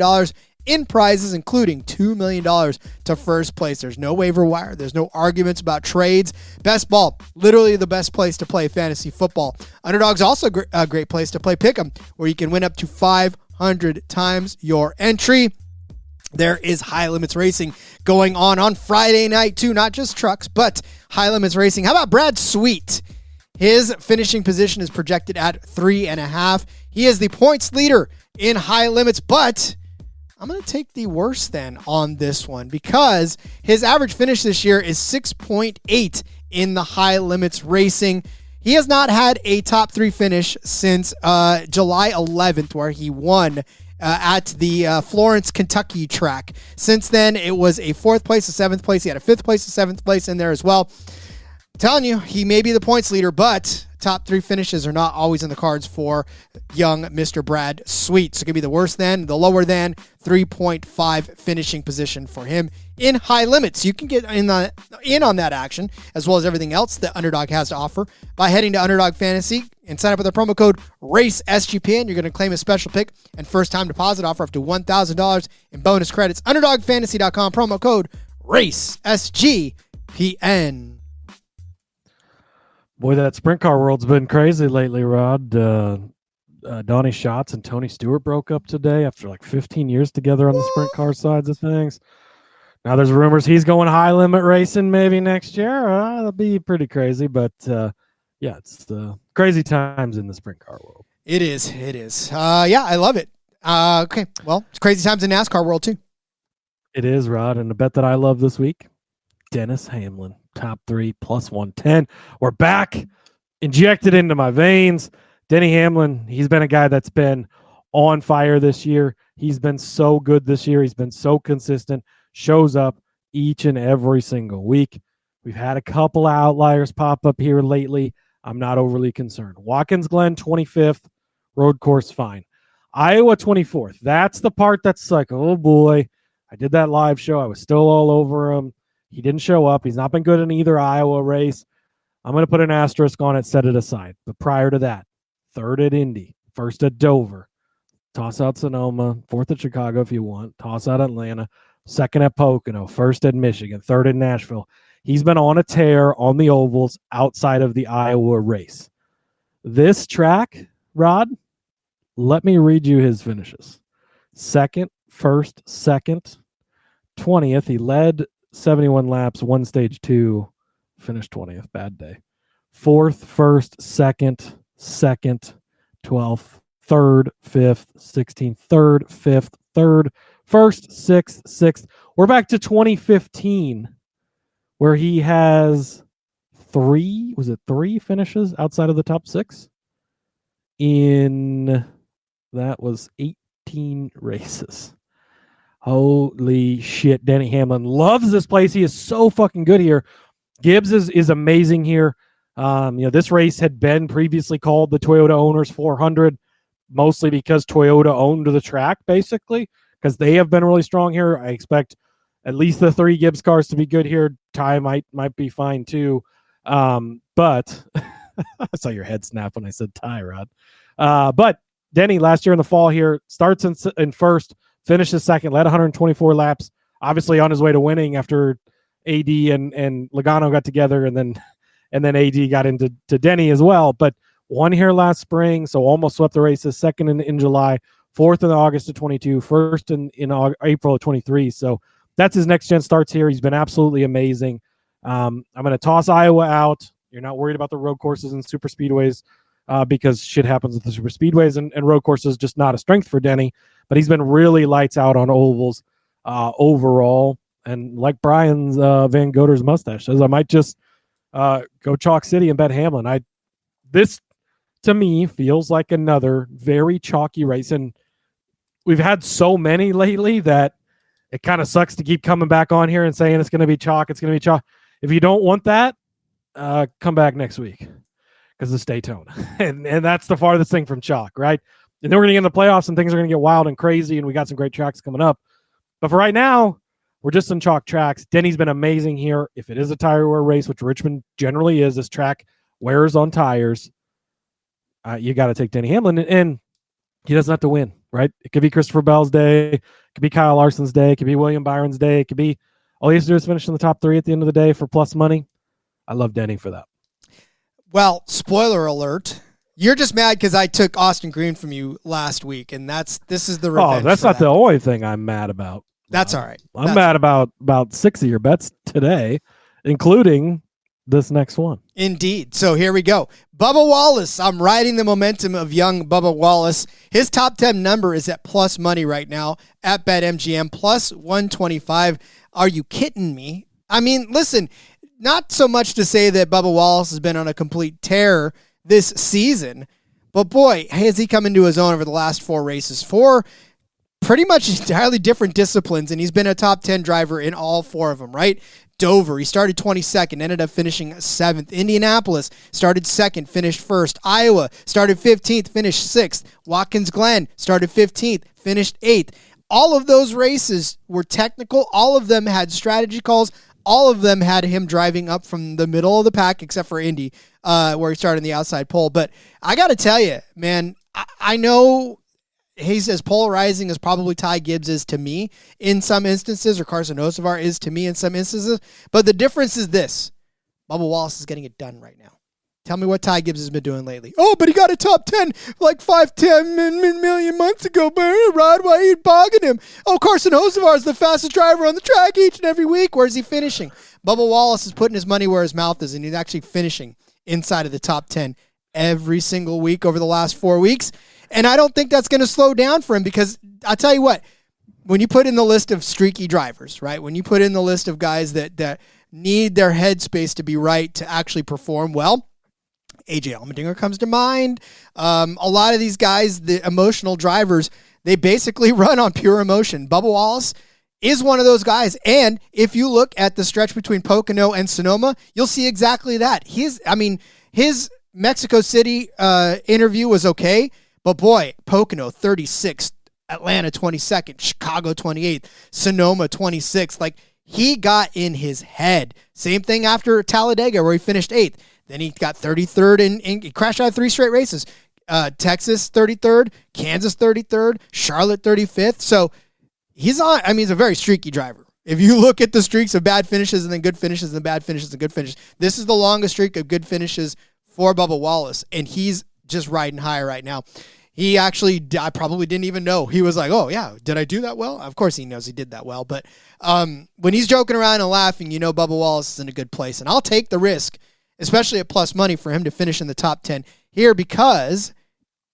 A: in prizes, including $2 million to first place. There's no waiver wire. There's no arguments about trades. Best ball, literally the best place to play fantasy football. Underdog's also a great place to play Pick'em, where you can win up to 500 times your entry. There is high limits racing going on Friday night, too. Not just trucks, but high limits racing. How about Brad Sweet? His finishing position is projected at 3.5. He is the points leader in high limits, but I'm going to take the worse than on this one because his average finish this year is 6.8 in the high limits racing. He has not had a top 3 finish since July 11th, where he won at the Florence, Kentucky track. Since then, it was a 4th place, a 7th place. He had a 5th place, a 7th place in there as well. I'm telling you, he may be the points leader, but top 3 finishes are not always in the cards for young Mr. Brad Sweet. So it could be the worse than, the lower than 3.5 finishing position for him in high limits. You can get in on that action, as well as everything else that Underdog has to offer, by heading to Underdog Fantasy and sign up with the promo code RACESGPN. You're going to claim a special pick and first-time deposit offer up to $1,000 in bonus credits. UnderdogFantasy.com, promo code RACESGPN.
G: Boy, that sprint car world's been crazy lately, Rod. Donnie Schatz and Tony Stewart broke up today after like 15 years together on the sprint car sides of things. Now there's rumors he's going high limit racing maybe next year. That'll be pretty crazy, but yeah, it's crazy times in the sprint car world.
A: It is. Yeah, I love it. Okay, well, it's crazy times in NASCAR world too.
G: It is, Rod, and the bet that I love this week, Dennis Hamlin. Top 3 plus 110. We're back, injected into my veins. Denny Hamlin, he's been a guy that's been on fire this year. He's been so good this year. He's been so consistent, shows up each and every single week. We've had a couple outliers pop up here lately. I'm not overly concerned. Watkins Glen, 25th. Road course, fine. Iowa, 24th. That's the part that's like, oh boy. I did that live show. I was still all over him. He didn't show up. He's not been good in either Iowa race. I'm going to put an asterisk on it, set it aside. But prior to that, 3rd at Indy, 1st at Dover, toss out Sonoma, 4th at Chicago if you want, toss out Atlanta, 2nd at Pocono, 1st at Michigan, 3rd at Nashville. He's been on a tear on the ovals outside of the Iowa race. This track, Rod, let me read you his finishes. 2nd, 1st, 2nd, 20th. He led 71 laps, won stage 2, finished 20th. Bad day. 4th, 1st, 2nd, 2nd, 12th, 3rd, 5th, 16th, 3rd, 5th, 3rd, 1st, 6th, 6th. We're back to 2015, where he has 3 finishes outside of the top 6 in, that was 18 races. Holy shit, Denny Hamlin loves this place. He is so fucking good here. Gibbs is amazing here. This race had been previously called the Toyota Owners 400, mostly because Toyota owned the track, basically, because they have been really strong here. I expect at least the 3 Gibbs cars to be good here. Ty might be fine too. But I saw your head snap when I said Ty, Rod. But Denny last year in the fall here starts in first, finishes second, led 124 laps, obviously on his way to winning after AD and Logano got together, and then AD got into Denny as well. But won here last spring, so almost swept the races. 2nd in July, 4th in August of 22, first in April of 23. So that's his next gen starts here. He's been absolutely amazing. I'm going to toss Iowa out. You're not worried about the road courses and super speedways because shit happens with the super speedways and road courses, just not a strength for Denny. But he's been really lights out on ovals overall. And like Brian's Van Goder's mustache says, I might just go Chalk City and bet Hamlin. This to me feels like another very chalky race, and we've had so many lately that it kind of sucks to keep coming back on here and saying it's going to be chalk. It's going to be chalk. If you don't want that, come back next week because it's Daytona, and that's the farthest thing from chalk, right? And then we're going to get in the playoffs and things are going to get wild and crazy, and we got some great tracks coming up. But for right now, we're just on chalk tracks. Denny's been amazing here. If it is a tire wear race, which Richmond generally is, this track wears on tires. You got to take Denny Hamlin, and he doesn't have to win, right? It could be Christopher Bell's day. It could be Kyle Larson's day. It could be William Byron's day. It could be all he has to do is finish in the top 3 at the end of the day for plus money. I love Denny for that.
A: Well, spoiler alert. You're just mad because I took Austin Green from you last week, and this is the revenge.
G: Oh, that's not the only thing I'm mad about.
A: That's all right.
G: I'm mad about 6 of your bets today, including this next one.
A: Indeed. So here we go. Bubba Wallace. I'm riding the momentum of young Bubba Wallace. His top 10 number is at plus money right now at BetMGM, plus 125. Are you kidding me? I mean, listen, not so much to say that Bubba Wallace has been on a complete tear this season, but boy, has he come into his own over the last 4 races. 4 pretty much entirely different disciplines, and he's been a top 10 driver in all 4 of them, right? Dover, he started 22nd, ended up finishing 7th. Indianapolis, started 2nd, finished 1st. Iowa, started 15th, finished 6th. Watkins Glen, started 15th, finished 8th. All of those races were technical. All of them had strategy calls. All of them had him driving up from the middle of the pack, except for Indy, where he started in the outside pole. But I got to tell you, man, I know he's as polarizing as probably Ty Gibbs is to me in some instances, or Carson Hocevar is to me in some instances. But the difference is this. Bubba Wallace is getting it done right now. Tell me what Ty Gibbs has been doing lately. Oh, but he got a top 10 like 5-10 million months ago. But Rod, why are you bogging him? Oh, Carson Hocevar is the fastest driver on the track each and every week. Where's he finishing? Bubba Wallace is putting his money where his mouth is, and he's actually finishing inside of the top 10 every single week over the last 4 weeks. And I don't think that's going to slow down for him because I'll tell you what, when you put in the list of streaky drivers, right, when you put in the list of guys that need their headspace to be right to actually perform well, AJ Allmendinger comes to mind. A lot of these guys, the emotional drivers, they basically run on pure emotion. Bubba Wallace is one of those guys. And if you look at the stretch between Pocono and Sonoma, you'll see exactly that. His Mexico City interview was okay, but boy, Pocono 36th, Atlanta 22nd, Chicago 28th, Sonoma 26th. Like, he got in his head. Same thing after Talladega where he finished 8th. Then he got 33rd and he crashed out of 3 straight races. Texas 33rd, Kansas 33rd, Charlotte 35th. So he's a very streaky driver. If you look at the streaks of bad finishes and then good finishes and bad finishes and good finishes, this is the longest streak of good finishes for Bubba Wallace, and he's just riding high right now. He actually, I probably didn't even know. He was like, oh, yeah, did I do that well? Of course he knows he did that well. But when he's joking around and laughing, you know Bubba Wallace is in a good place. And I'll take the risk, especially at plus money, for him to finish in the top 10 here because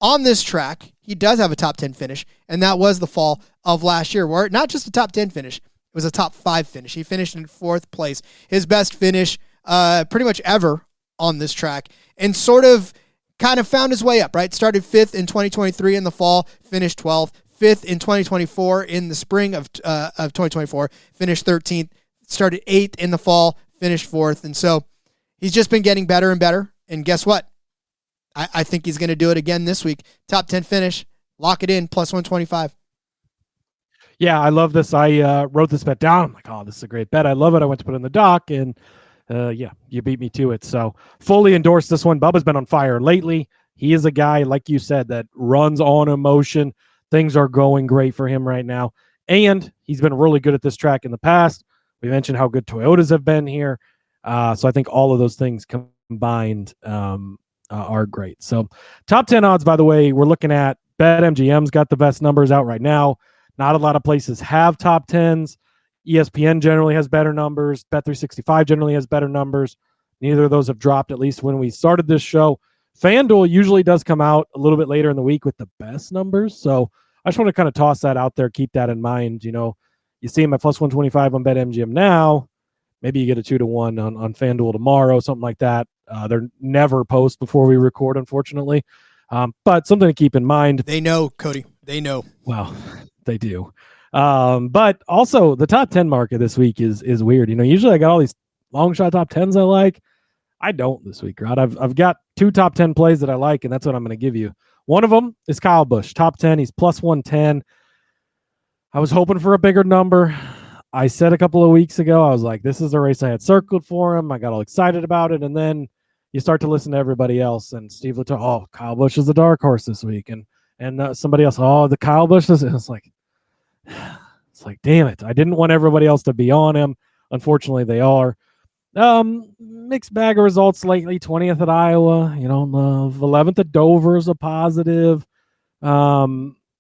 A: on this track, he does have a top 10 finish, and that was the fall of last year, where not just a top 10 finish, it was a top 5 finish. He finished in 4th place, his best finish pretty much ever on this track, and sort of kind of found his way up, right? Started 5th in 2023 in the fall, finished 12th. 5th in 2024 in the spring of 2024, finished 13th. Started 8th in the fall, finished 4th. And so he's just been getting better and better. And guess what? I think he's going to do it again this week. Top 10 finish, lock it in, plus 125.
G: Yeah, I love this. I wrote this bet down. I'm like, oh, this is a great bet. I love it. I went to put it in the doc, and yeah, you beat me to it. So fully endorse this one. Bubba's been on fire lately. He is a guy, like you said, that runs on emotion. Things are going great for him right now. And he's been really good at this track in the past. We mentioned how good Toyotas have been here. So I think all of those things combined are great. So top 10 odds, by the way, we're looking at BetMGM's got the best numbers out right now. Not a lot of places have top 10s. ESPN generally has better numbers. Bet365 generally has better numbers. Neither of those have dropped, at least when we started this show. FanDuel usually does come out a little bit later in the week with the best numbers. So I just want to kind of toss that out there. Keep that in mind. You know, you see them at plus 125 on BetMGM now. Maybe you get a 2-1 on FanDuel tomorrow, something like that. They're never post before we record, unfortunately. But something to keep in mind.
A: They know, Cody. They know.
G: Well, they do. But also the top 10 market this week is weird. You know, usually I got all these long shot top 10s I like. I don't this week, Rod. I've got 2 top 10 plays that I like, and that's what I'm going to give you. One of them is Kyle Busch, top 10. He's plus 110. I was hoping for a bigger number. I said a couple of weeks ago, I was like, this is a race I had circled for him. I got all excited about it. And then you start to listen to everybody else. And Steve Latour, oh, Kyle Busch is the dark horse this week. And somebody else, oh, the Kyle Busch is. It's like, damn it. I didn't want everybody else to be on him. Unfortunately, they are. Mixed bag of results lately. 20th at Iowa, you know, 11th at Dover is a positive.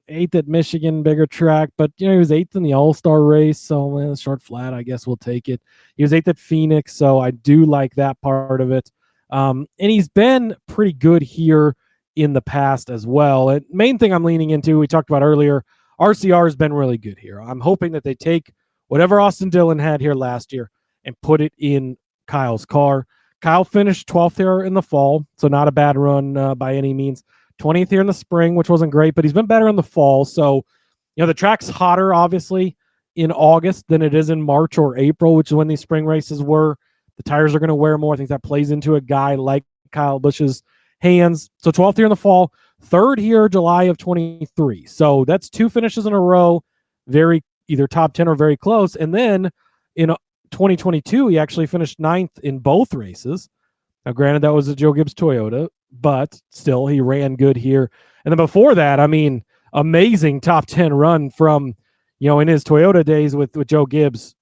G: 8th at Michigan, bigger track, but you know, he was 8th in the All-Star race, so short flat, I guess we'll take it. He was 8th at Phoenix, so I do like that part of it. And he's been pretty good here in the past as well. And main thing I'm leaning into, we talked about earlier, RCR has been really good here. I'm hoping that they take whatever Austin Dillon had here last year and put it in Kyle's car. Kyle finished 12th here in the fall, so not a bad run by any means. 20th here in the spring, which wasn't great, but he's been better in the fall. So, you know, the track's hotter, obviously, in August than it is in March or April, which is when these spring races were. The tires are going to wear more. I think that plays into a guy like Kyle Busch's hands. So 12th here in the fall, 3rd here July of 23. So that's 2 finishes in a row, very either top 10 or very close. And then in 2022, he actually finished 9th in both races. Now, granted, that was a Joe Gibbs Toyota, but still, he ran good here. And then before that, I mean, amazing top 10 run from, you know, in his Toyota days with Joe Gibbs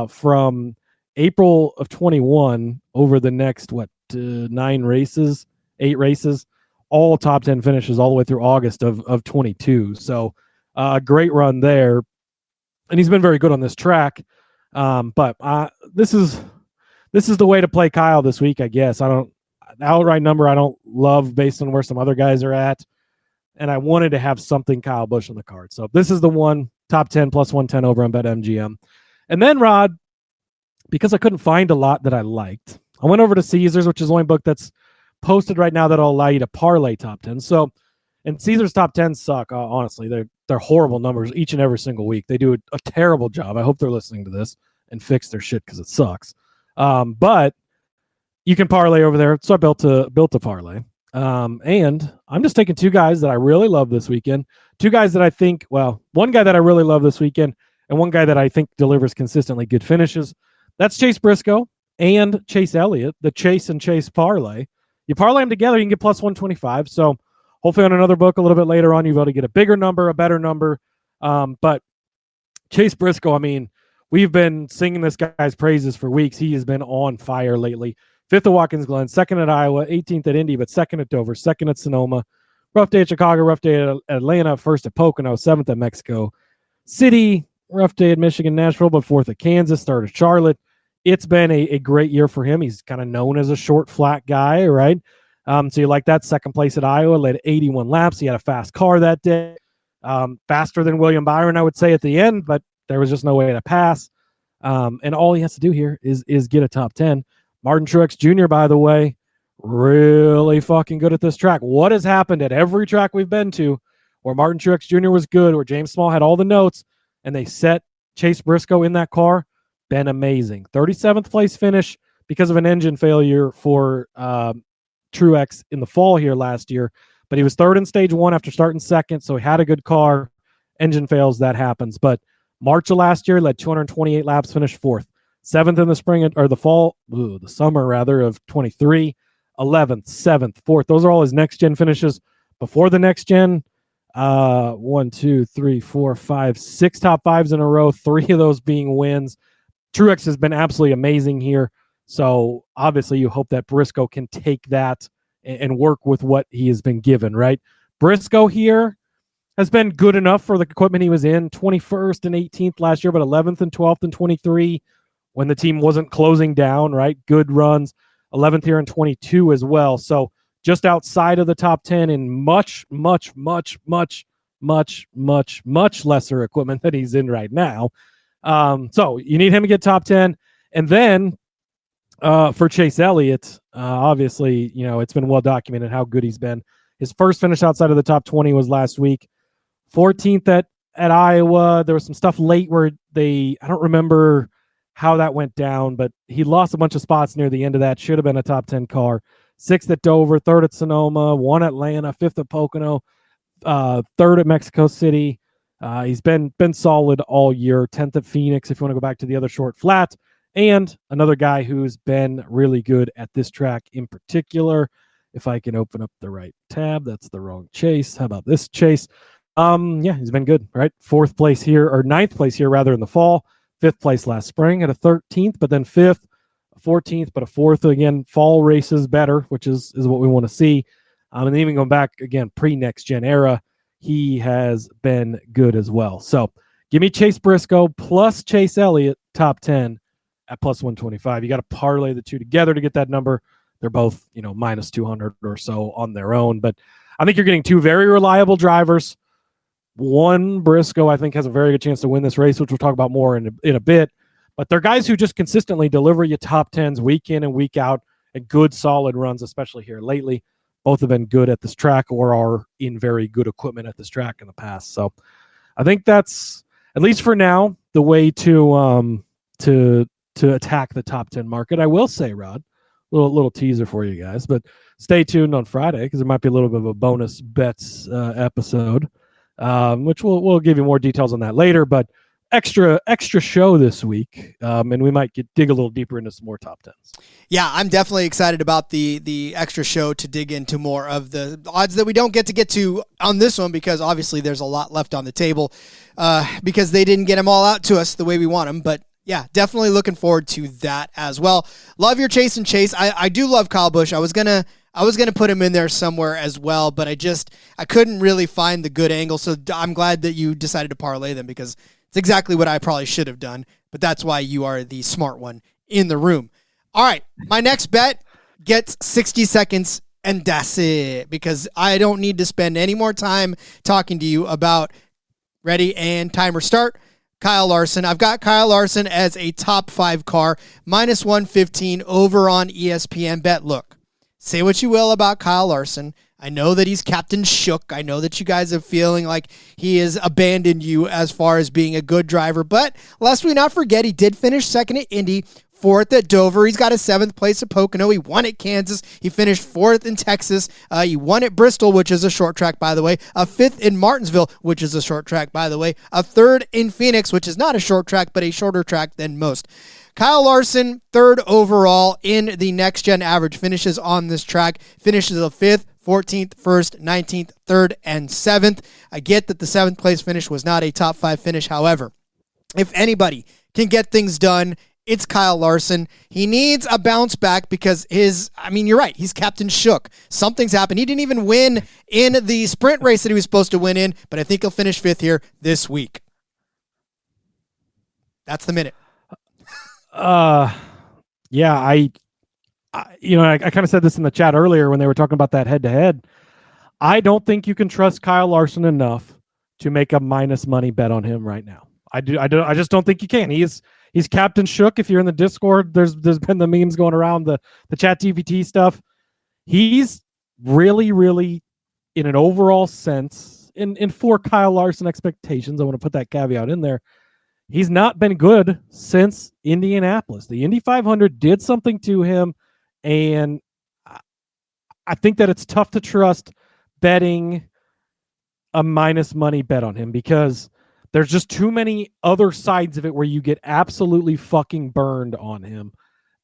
G: from April of 21 over the next, 8 races, all top 10 finishes all the way through August of 22. So a great run there. And he's been very good on this track. But this is the way to play Kyle this week, I guess. The outright number I don't love based on where some other guys are at. And I wanted to have something Kyle Busch on the card. So this is the one, top 10 plus 110 over on BetMGM. And then, Rod, because I couldn't find a lot that I liked, I went over to Caesars, which is the only book that's posted right now that'll allow you to parlay top 10. So, and Caesars top 10 suck, honestly. They're horrible numbers each and every single week. They do a terrible job. I hope they're listening to this and fix their shit because it sucks. But you can parlay over there. So I built a parlay. And I'm just taking 2 guys that I really love this weekend. 2 guys that I think, one guy that I really love this weekend and one guy that I think delivers consistently good finishes. That's Chase Briscoe and Chase Elliott, the Chase and Chase parlay. You parlay them together, you can get plus 125. So hopefully on another book a little bit later on, you'll be able to get a bigger number, a better number. But Chase Briscoe, I mean, we've been singing this guy's praises for weeks. He has been on fire lately. 5th at Watkins Glen, 2nd at Iowa, 18th at Indy, but 2nd at Dover, 2nd at Sonoma. Rough day at Chicago, rough day at Atlanta, 1st at Pocono, 7th at Mexico City, rough day at Michigan, Nashville, but 4th at Kansas, 3rd at Charlotte. It's been a great year for him. He's kind of known as a short, flat guy, right? So you like that. 2nd place at Iowa, led 81 laps. He had a fast car that day. Faster than William Byron, I would say, at the end, but there was just no way to pass. And all he has to do here is get a top 10. Martin Truex Jr., by the way, really fucking good at this track. What has happened at every track we've been to where Martin Truex Jr. was good, where James Small had all the notes, and they set Chase Briscoe in that car? Been amazing. 37th place finish because of an engine failure for Truex in the fall here last year. But he was 3rd in stage 1 after starting 2nd, so he had a good car. Engine fails, that happens. But March of last year, led 228 laps, finished 4th. 7th in the spring, or the summer rather, of 23. 11th, 7th, 4th. Those are all his next-gen finishes. Before the next-gen, 1, 2, 3, 4, 5, 6 top 5s in a row, 3 of those being wins. Truex has been absolutely amazing here. So obviously you hope that Briscoe can take that and work with what he has been given, right? Briscoe here, has been good enough for the equipment he was in. 21st and 18th last year, but 11th and 12th and 23 when the team wasn't closing down, right? Good runs. 11th here in 22 as well. So just outside of the top 10 in much, much, much, much, much, much, much lesser equipment that he's in right now. So you need him to get top 10. And then for Chase Elliott, obviously, it's been well documented how good he's been. His first finish outside of the top 20 was last week. 14th at Iowa. There was some stuff late where I don't remember how that went down, but he lost a bunch of spots near the end of that. Should have been a top 10 car. 6th at Dover, 3rd at Sonoma, 1 at Atlanta, 5th at Pocono, 3rd at Mexico City. He's been solid all year. 10th at Phoenix, if you want to go back to the other short flat. And another guy who's been really good at this track in particular. If I can open up the right tab, that's the wrong Chase. How about this Chase? He's been good, right? 4th place here, or 9th place here rather in the fall. 5th place last spring at a 13th, but then 5th, a 14th, but a 4th. Again, fall races better, which is what we want to see. And then even going back again, pre-next gen era, he has been good as well. So give me Chase Briscoe plus Chase Elliott top 10 at plus 125. You got to parlay the two together to get that number. They're both, minus 200 or so on their own. But I think you're getting two very reliable drivers. One, Briscoe, I think, has a very good chance to win this race, which we'll talk about more in a bit. But they're guys who just consistently deliver you top 10s week in and week out and good, solid runs, especially here lately. Both have been good at this track or are in very good equipment at this track in the past. So I think that's, at least for now, the way to attack the top 10 market. I will say, Rod, little teaser for you guys, but stay tuned on Friday because there might be a little bit of a bonus bets episode. Which we'll give you more details on that later, but extra show this week, and we might dig a little deeper into some more top 10s.
A: Yeah, I'm definitely excited about the extra show to dig into more of the odds that we don't get to on this one because obviously there's a lot left on the table because they didn't get them all out to us the way we want them, but yeah, definitely looking forward to that as well. Love your Chase and Chase. I do love Kyle Busch. I was gonna put him in there somewhere as well, but I couldn't really find the good angle. So I'm glad that you decided to parlay them because it's exactly what I probably should have done. But that's why you are the smart one in the room. All right, my next bet gets 60 seconds, and that's it because I don't need to spend any more time talking to you about ready and timer start. Kyle Larson. I've got Kyle Larson as a top 5 car, minus 115 over on ESPN Bet. Look, say what you will about Kyle Larson. I know that he's Captain Shook. I know that you guys are feeling like he has abandoned you as far as being a good driver. But lest we not forget, he did finish second at Indy, 4th at Dover. He's got a 7th place at Pocono. He won at Kansas. He finished 4th in Texas. He won at Bristol, which is a short track, by the way. A 5th in Martinsville, which is a short track, by the way. A 3rd in Phoenix, which is not a short track, but a shorter track than most. Kyle Larson, 3rd overall in the next gen average finishes on this track. Finishes a 5th, 14th, 1st, 19th, 3rd, and 7th. I get that the 7th place finish was not a top 5 finish. However, if anybody can get things done, it's Kyle Larson. He needs a bounce back because you're right, he's Captain Shook. Something's happened. He didn't even win in the sprint race that he was supposed to win in, but I think he'll finish 5th here this week. That's the minute.
G: I kind of said this in the chat earlier when they were talking about that head-to-head. I don't think you can trust Kyle Larson enough to make a minus money bet on him right now. I just don't think you can. He's Captain Shook. If you're in the Discord, there's been the memes going around, the chat GPT stuff. He's really, really, in an overall sense, in for Kyle Larson expectations, I want to put that caveat in there, he's not been good since Indianapolis. The Indy 500 did something to him, and I think that it's tough to trust betting a minus money bet on him because there's just too many other sides of it where you get absolutely fucking burned on him,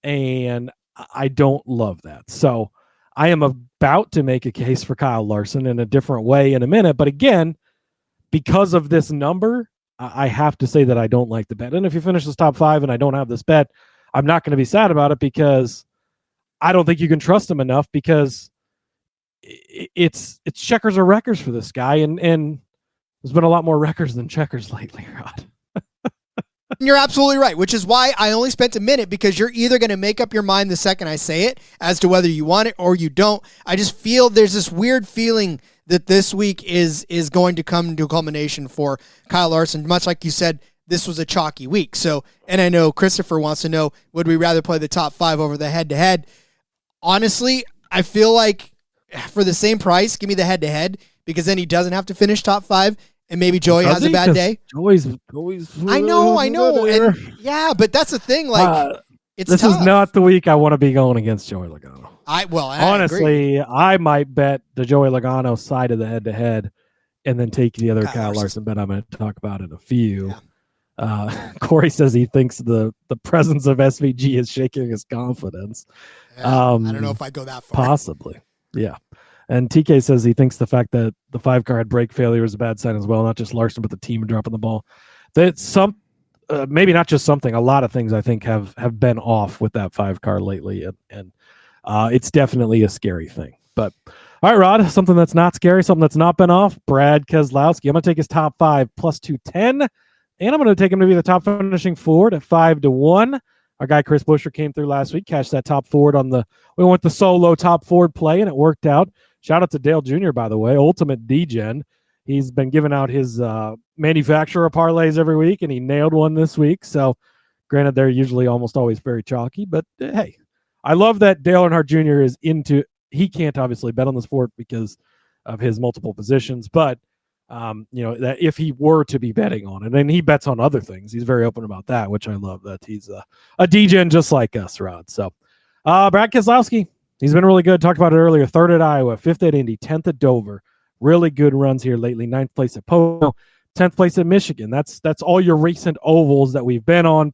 G: and I don't love that. So I am about to make a case for Kyle Larson in a different way in a minute, but again, because of this number, I have to say that I don't like the bet. And if you finish this top 5 and I don't have this bet, I'm not going to be sad about it because I don't think you can trust him enough because it's checkers or wreckers for this guy. And There's been a lot more records than checkers lately, Rod.
A: You're absolutely right, which is why I only spent a minute, because you're either going to make up your mind the second I say it as to whether you want it or you don't. I just feel there's this weird feeling that this week is going to come to a culmination for Kyle Larson. Much like you said, this was a chalky week. So, and I know Christopher wants to know, would we rather play the top 5 over the head-to-head? Honestly, I feel like for the same price, give me the head-to-head, because then he doesn't have to finish top 5. And maybe Joey has a bad day.
G: Joey's
A: I know. And yeah, but that's the thing. Like, this
G: is not the week I want to be going against Joey Logano.
A: Honestly,
G: I might bet the Joey Logano side of the head-to-head and then take the other Kyle Larson bet I'm going to talk about in a few. Yeah. Corey says he thinks the presence of SVG is shaking his confidence.
A: Yeah, I don't know if I go that far.
G: Possibly. Yeah. And TK says he thinks the fact that the 5-car had brake failure is a bad sign as well, not just Larson, but the team dropping the ball. That's maybe not just something, a lot of things I think have been off with that 5-car lately. And it's definitely a scary thing. But all right, Rod, something that's not scary, something that's not been off, Brad Keselowski. I'm going to take his top 5 plus 210, and I'm going to take him to be the top finishing Ford at 5-1. Our guy Chris Buescher came through last week, cashed that top Ford we went the solo top Ford play, and it worked out. Shout out to Dale Jr., by the way, Ultimate D-Gen. He's been giving out his manufacturer parlays every week, and he nailed one this week. So, granted, they're usually almost always very chalky, but hey, I love that Dale Earnhardt Jr. is into. He can't obviously bet on the sport because of his multiple positions, but that if he were to be betting on it, and he bets on other things, he's very open about that, which I love. That he's a D-Gen just like us, Rod. So, Brad Keselowski. He's been really good. Talked about it earlier. 3rd at Iowa, 5th at Indy, 10th at Dover. Really good runs here lately. 9th place at Pocono, 10th place at Michigan. That's all your recent ovals that we've been on.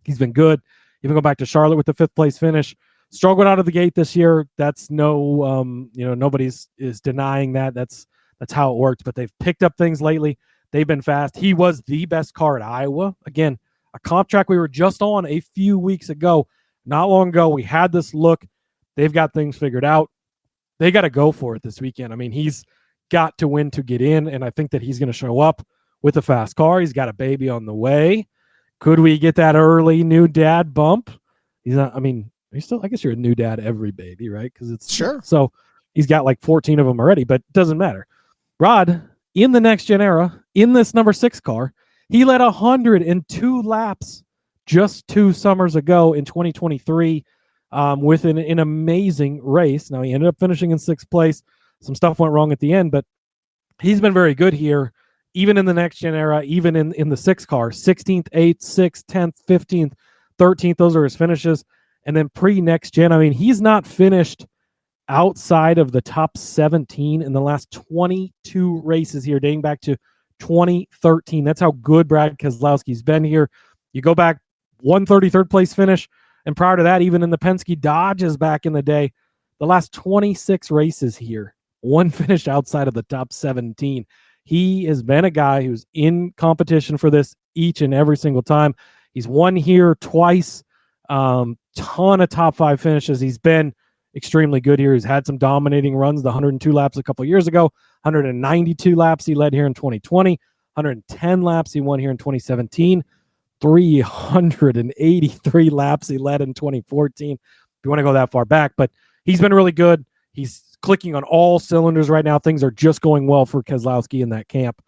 G: He's been good. Even go back to Charlotte with the 5th place finish. Struggled out of the gate this year. That's nobody's is denying that. That's how it worked. But they've picked up things lately. They've been fast. He was the best car at Iowa. Again, a comp track we were just on a few weeks ago. Not long ago, we had this look. They've got things figured out. They got to go for it this weekend. I mean, he's got to win to get in, and I think that he's going to show up with a fast car. He's got a baby on the way. Could we get that early new dad bump? He's not. I mean, he's still. I guess you're a new dad every baby, right? Because it's
A: sure.
G: So he's got like 14 of them already, but it doesn't matter. Rod, in the next gen era, in this number 6 car, he led 102 laps just 2 summers ago in 2023. With an amazing race. Now, he ended up finishing in 6th place. Some stuff went wrong at the end, but he's been very good here, even in the next-gen era, even in the 6 car. 16th, 8th, 6th, 10th, 15th, 13th. Those are his finishes. And then pre-next-gen, I mean, he's not finished outside of the top 17 in the last 22 races here, dating back to 2013. That's how good Brad Keselowski's been here. You go back 133rd place finish, and prior to that, even in the Penske Dodges back in the day, the last 26 races here, one finish outside of the top 17. He has been a guy who's in competition for this each and every single time. He's won here twice, ton of top 5 finishes. He's been extremely good here. He's had some dominating runs, the 102 laps a couple years ago, 192 laps he led here in 2020, 110 laps he won here in 2017. 383 laps he led in 2014. If you want to go that far back, but he's been really good. He's clicking on all cylinders right now. Things are just going well for Keselowski in that camp.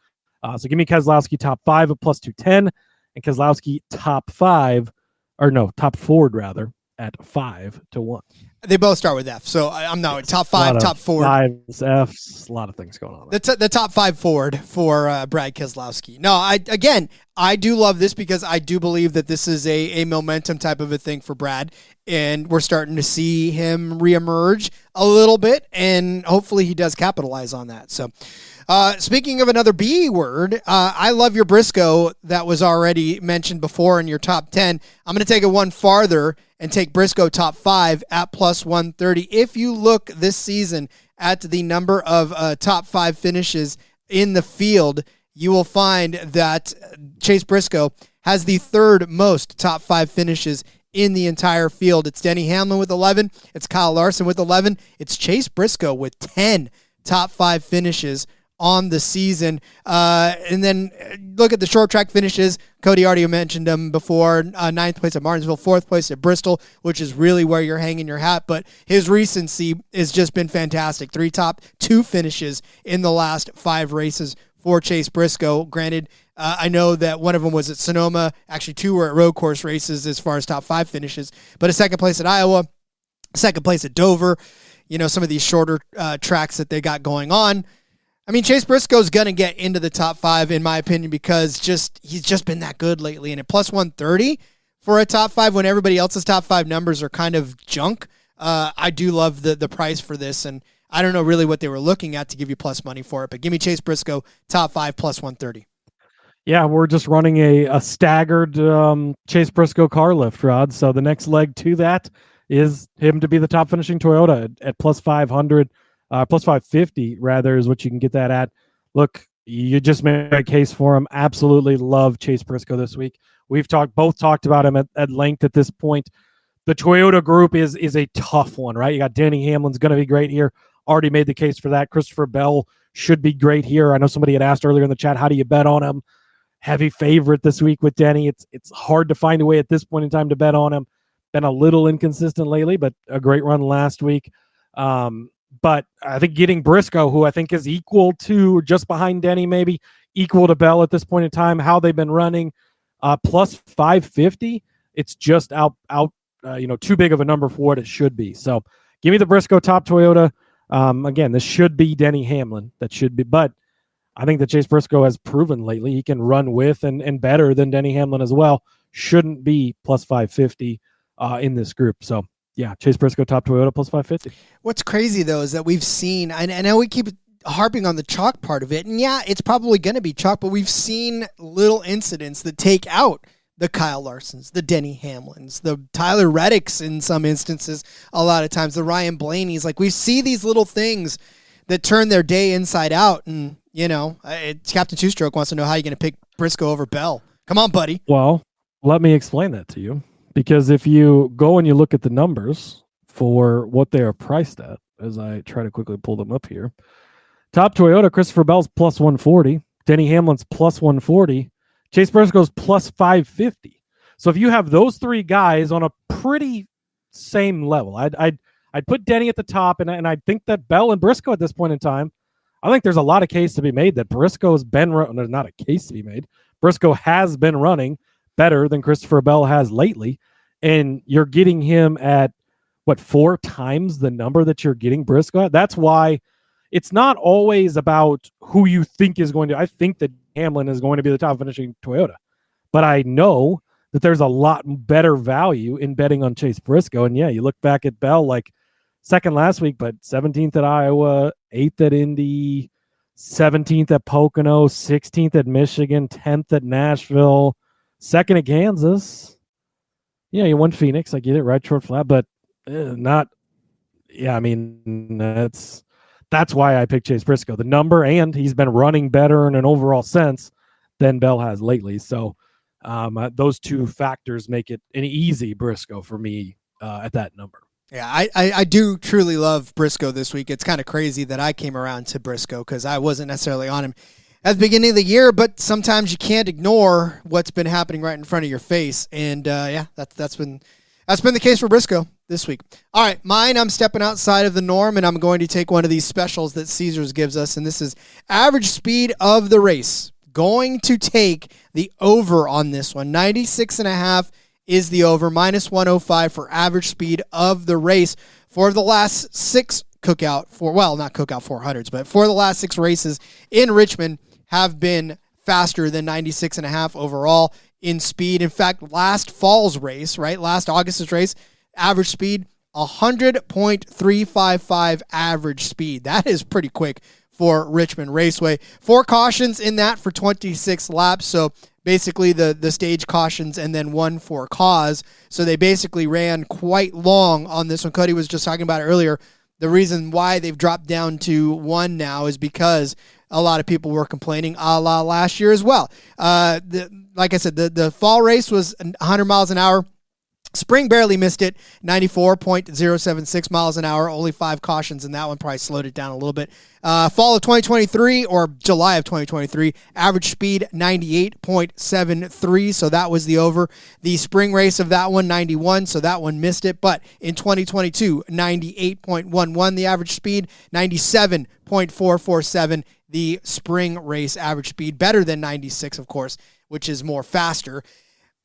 G: So give me Keselowski top 5 at plus 210 and Keselowski top Ford at 5-1.
A: They both start with F, so I'm not top 5, top Ford.
G: Fives, Fs, a lot of things going on.
A: The top 5 Ford for Brad Keselowski. No, I do love this because I do believe that this is a momentum type of a thing for Brad, and we're starting to see him reemerge a little bit, and hopefully he does capitalize on that. So, speaking of another B word, I love your Briscoe that was already mentioned before in your top 10. I'm going to take it one farther and take Briscoe top 5 at plus 130. If you look this season at the number of top 5 finishes in the field, you will find that Chase Briscoe has the 3rd most top 5 finishes in the entire field. It's Denny Hamlin with 11. It's Kyle Larson with 11. It's Chase Briscoe with 10 top 5 finishes on the season. And then look at the short track finishes. Cody already mentioned them before. 9th place at Martinsville, 4th place at Bristol, which is really where you're hanging your hat. But his recency has just been fantastic. 3 top 2 finishes in the last 5 races for Chase Briscoe. Granted, I know that one of them was at Sonoma. Actually, 2 were at road course races as far as top 5 finishes. But a 2nd place at Iowa, 2nd place at Dover. Some of these shorter tracks that they got going on. I mean, Chase Briscoe's going to get into the top 5, in my opinion, because he's just been that good lately. And at plus 130 for a top 5 when everybody else's top 5 numbers are kind of junk, I do love the price for this. And I don't know really what they were looking at to give you plus money for it, but give me Chase Briscoe, top 5, plus 130.
G: Yeah, we're just running a staggered Chase Briscoe car lift, Rod. So the next leg to that is him to be the top finishing Toyota at plus 500. Plus 550 rather is what you can get that at. Look, you just made a case for him. Absolutely love Chase Briscoe this week. We've both talked about him at length at this point. The Toyota group is a tough one, right? You got Denny Hamlin's going to be great here. Already made the case for that. Christopher Bell should be great here. I know somebody had asked earlier in the chat, how do you bet on him? Heavy favorite this week with Denny. It's hard to find a way at this point in time to bet on him. Been a little inconsistent lately, but a great run last week. But I think getting Briscoe, who I think is equal to, just behind Denny, maybe equal to Bell at this point in time, how they've been running, plus 550, it's just out, too big of a number for what it should be. So give me the Briscoe top Toyota. Again, this should be Denny Hamlin. That should be, but I think that Chase Briscoe has proven lately he can run with and better than Denny Hamlin as well. Shouldn't be plus 550 in this group. So yeah, Chase Briscoe, top Toyota, plus 550.
A: What's crazy, though, is that we've seen, and I know we keep harping on the chalk part of it, and yeah, it's probably going to be chalk, but we've seen little incidents that take out the Kyle Larsons, the Denny Hamlins, the Tyler Reddicks in some instances, a lot of times, the Ryan Blaney's. Like, we see these little things that turn their day inside out, and, Captain Two-Stroke wants to know how you're going to pick Briscoe over Bell. Come on, buddy.
G: Well, let me explain that to you. Because if you go and you look at the numbers for what they are priced at, as I try to quickly pull them up here, top Toyota, Christopher Bell's plus 140, Denny Hamlin's plus 140, Chase Briscoe's plus 550. So if you have those 3 guys on a pretty same level, I'd put Denny at the top, and I think that Bell and Briscoe at this point in time, I think there's a lot of case to be made that Briscoe's been there's not a case to be made. Briscoe has been running better than Christopher Bell has lately, and you're getting him at 4 times the number that you're getting Briscoe at. That's why it's not always about who you think is going to. I think that Hamlin is going to be the top finishing Toyota, but I know that there's a lot better value in betting on Chase Briscoe. And yeah, you look back at Bell, like 2nd last week, but 17th at Iowa, 8th at Indy, 17th at Pocono, 16th at Michigan, 10th at Nashville, 2nd at Kansas. Yeah, you won Phoenix. I get it, right? Short flat, but not. Yeah, I mean, that's why I picked Chase Briscoe. The number, and he's been running better in an overall sense than Bell has lately. So those 2 factors make it an easy Briscoe for me at that number.
A: Yeah, I do truly love Briscoe this week. It's kind of crazy that I came around to Briscoe because I wasn't necessarily on him at the beginning of the year, but sometimes you can't ignore what's been happening right in front of your face. And that's been the case for Briscoe this week. All right, mine, I'm stepping outside of the norm, and I'm going to take one of these specials that Caesars gives us, and this is average speed of the race. Going to take the over on this one. 96.5 is the over, minus 105 for average speed of the race for the last 6 not cookout 400s, but for the last 6 races in Richmond have been faster than 96.5 overall in speed. In fact, last fall's race, last August's race, average speed, 100.355 average speed. That is pretty quick for Richmond Raceway. 4 cautions in that for 26 laps, so basically the stage cautions and then 1 for cause. So they basically ran quite long on this one. Cody was just talking about it earlier. The reason why they've dropped down to 1 now is because a lot of people were complaining a la last year as well. Like I said, the fall race was 100 miles an hour. Spring barely missed it, 94.076 miles an hour, only 5 cautions in that one, probably slowed it down a little bit. Fall of 2023, or July of 2023, average speed 98.73, so that was the over. The spring race of that one, 91, so that one missed it. But in 2022, 98.11 the average speed, 97.447 the spring race average speed, better than 96, of course, which is more faster.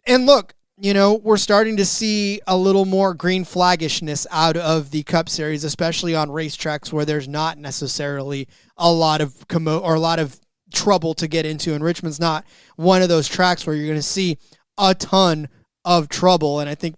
A: And look, we're starting to see a little more green flaggishness out of the Cup Series, especially on racetracks where there's not necessarily a lot of or a lot of trouble to get into. And Richmond's not one of those tracks where you're going to see a ton of trouble. And I think,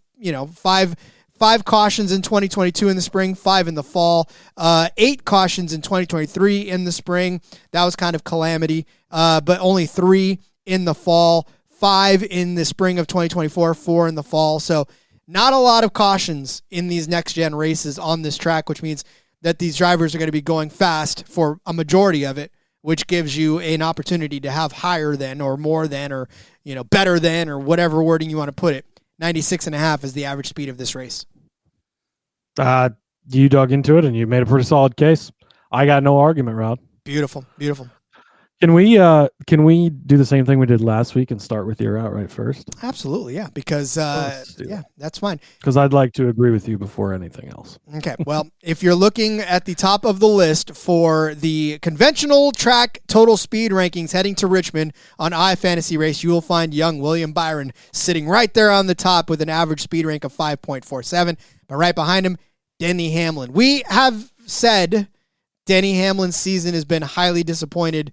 A: five cautions in 2022 in the spring, 5 in the fall, 8 cautions in 2023 in the spring. That was kind of calamity, but only 3 in the fall. 5 in the spring of 2024, 4 in the fall. So not a lot of cautions in these next-gen races on this track, which means that these drivers are going to be going fast for a majority of it, which gives you an opportunity to have higher than or more than or, better than or whatever wording you want to put it. 96.5 is the average speed of this race.
G: You dug into it and you made a pretty solid case. I got no argument, Rod.
A: Beautiful, beautiful.
G: Can we do the same thing we did last week and start with your outright first?
A: Absolutely, yeah, because that's fine.
G: Because I'd like to agree with you before anything else.
A: Okay, well, if you're looking at the top of the list for the conventional track total speed rankings heading to Richmond on iFantasy Race, you will find young William Byron sitting right there on the top with an average speed rank of 5.47. But right behind him, Denny Hamlin. We have said Denny Hamlin's season has been highly disappointing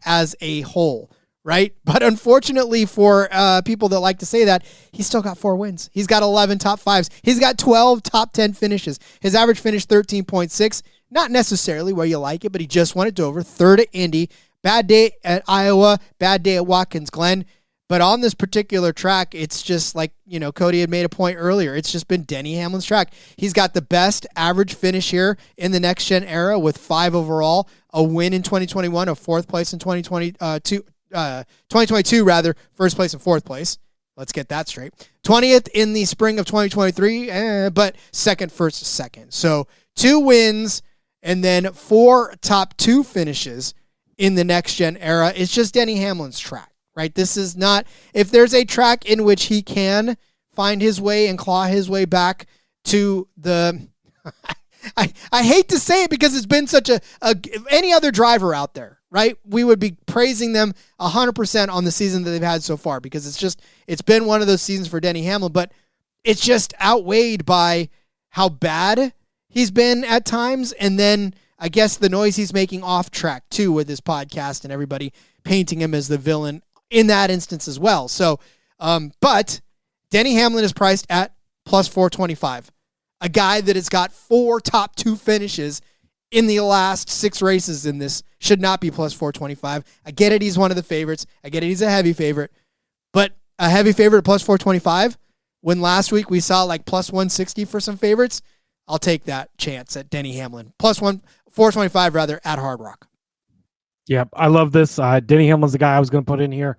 A: as a whole, right? But unfortunately for people that like to say that, he's still got 4 wins. He's got 11 top 5s. He's got 12 top 10 finishes. His average finish 13.6. Not necessarily where you like it, but he just won at Dover, 3rd at Indy, bad day at Iowa, bad day at Watkins Glen. But on this particular track, it's just like, Cody had made a point earlier. It's just been Denny Hamlin's track. He's got the best average finish here in the next-gen era with 5 overall, a win in 2021, a 4th place in 2022, first place and 4th place. Let's get that straight. 20th in the spring of 2023, but second, first, second. So 2 wins and then 4 top 2 finishes in the next-gen era. It's just Denny Hamlin's track. Right? This is not, if there's a track in which he can find his way and claw his way back to the, I hate to say it because it's been such any other driver out there, right? We would be praising them 100% on the season that they've had so far because it's been one of those seasons for Denny Hamlin, but it's just outweighed by how bad he's been at times. And then I guess the noise he's making off track too with his podcast and everybody painting him as the villain in that instance as well. So, but Denny Hamlin is priced at plus 425. A guy that has got 4 top 2 finishes in the last 6 races in this should not be plus 425. I get it. He's one of the favorites. I get it. He's a heavy favorite, but a heavy favorite at plus 425 when last week we saw like plus 160 for some favorites. I'll take that chance at Denny Hamlin. Plus 425 rather at Hard Rock.
G: Yeah, I love this. Denny Hamlin's the guy I was going to put in here.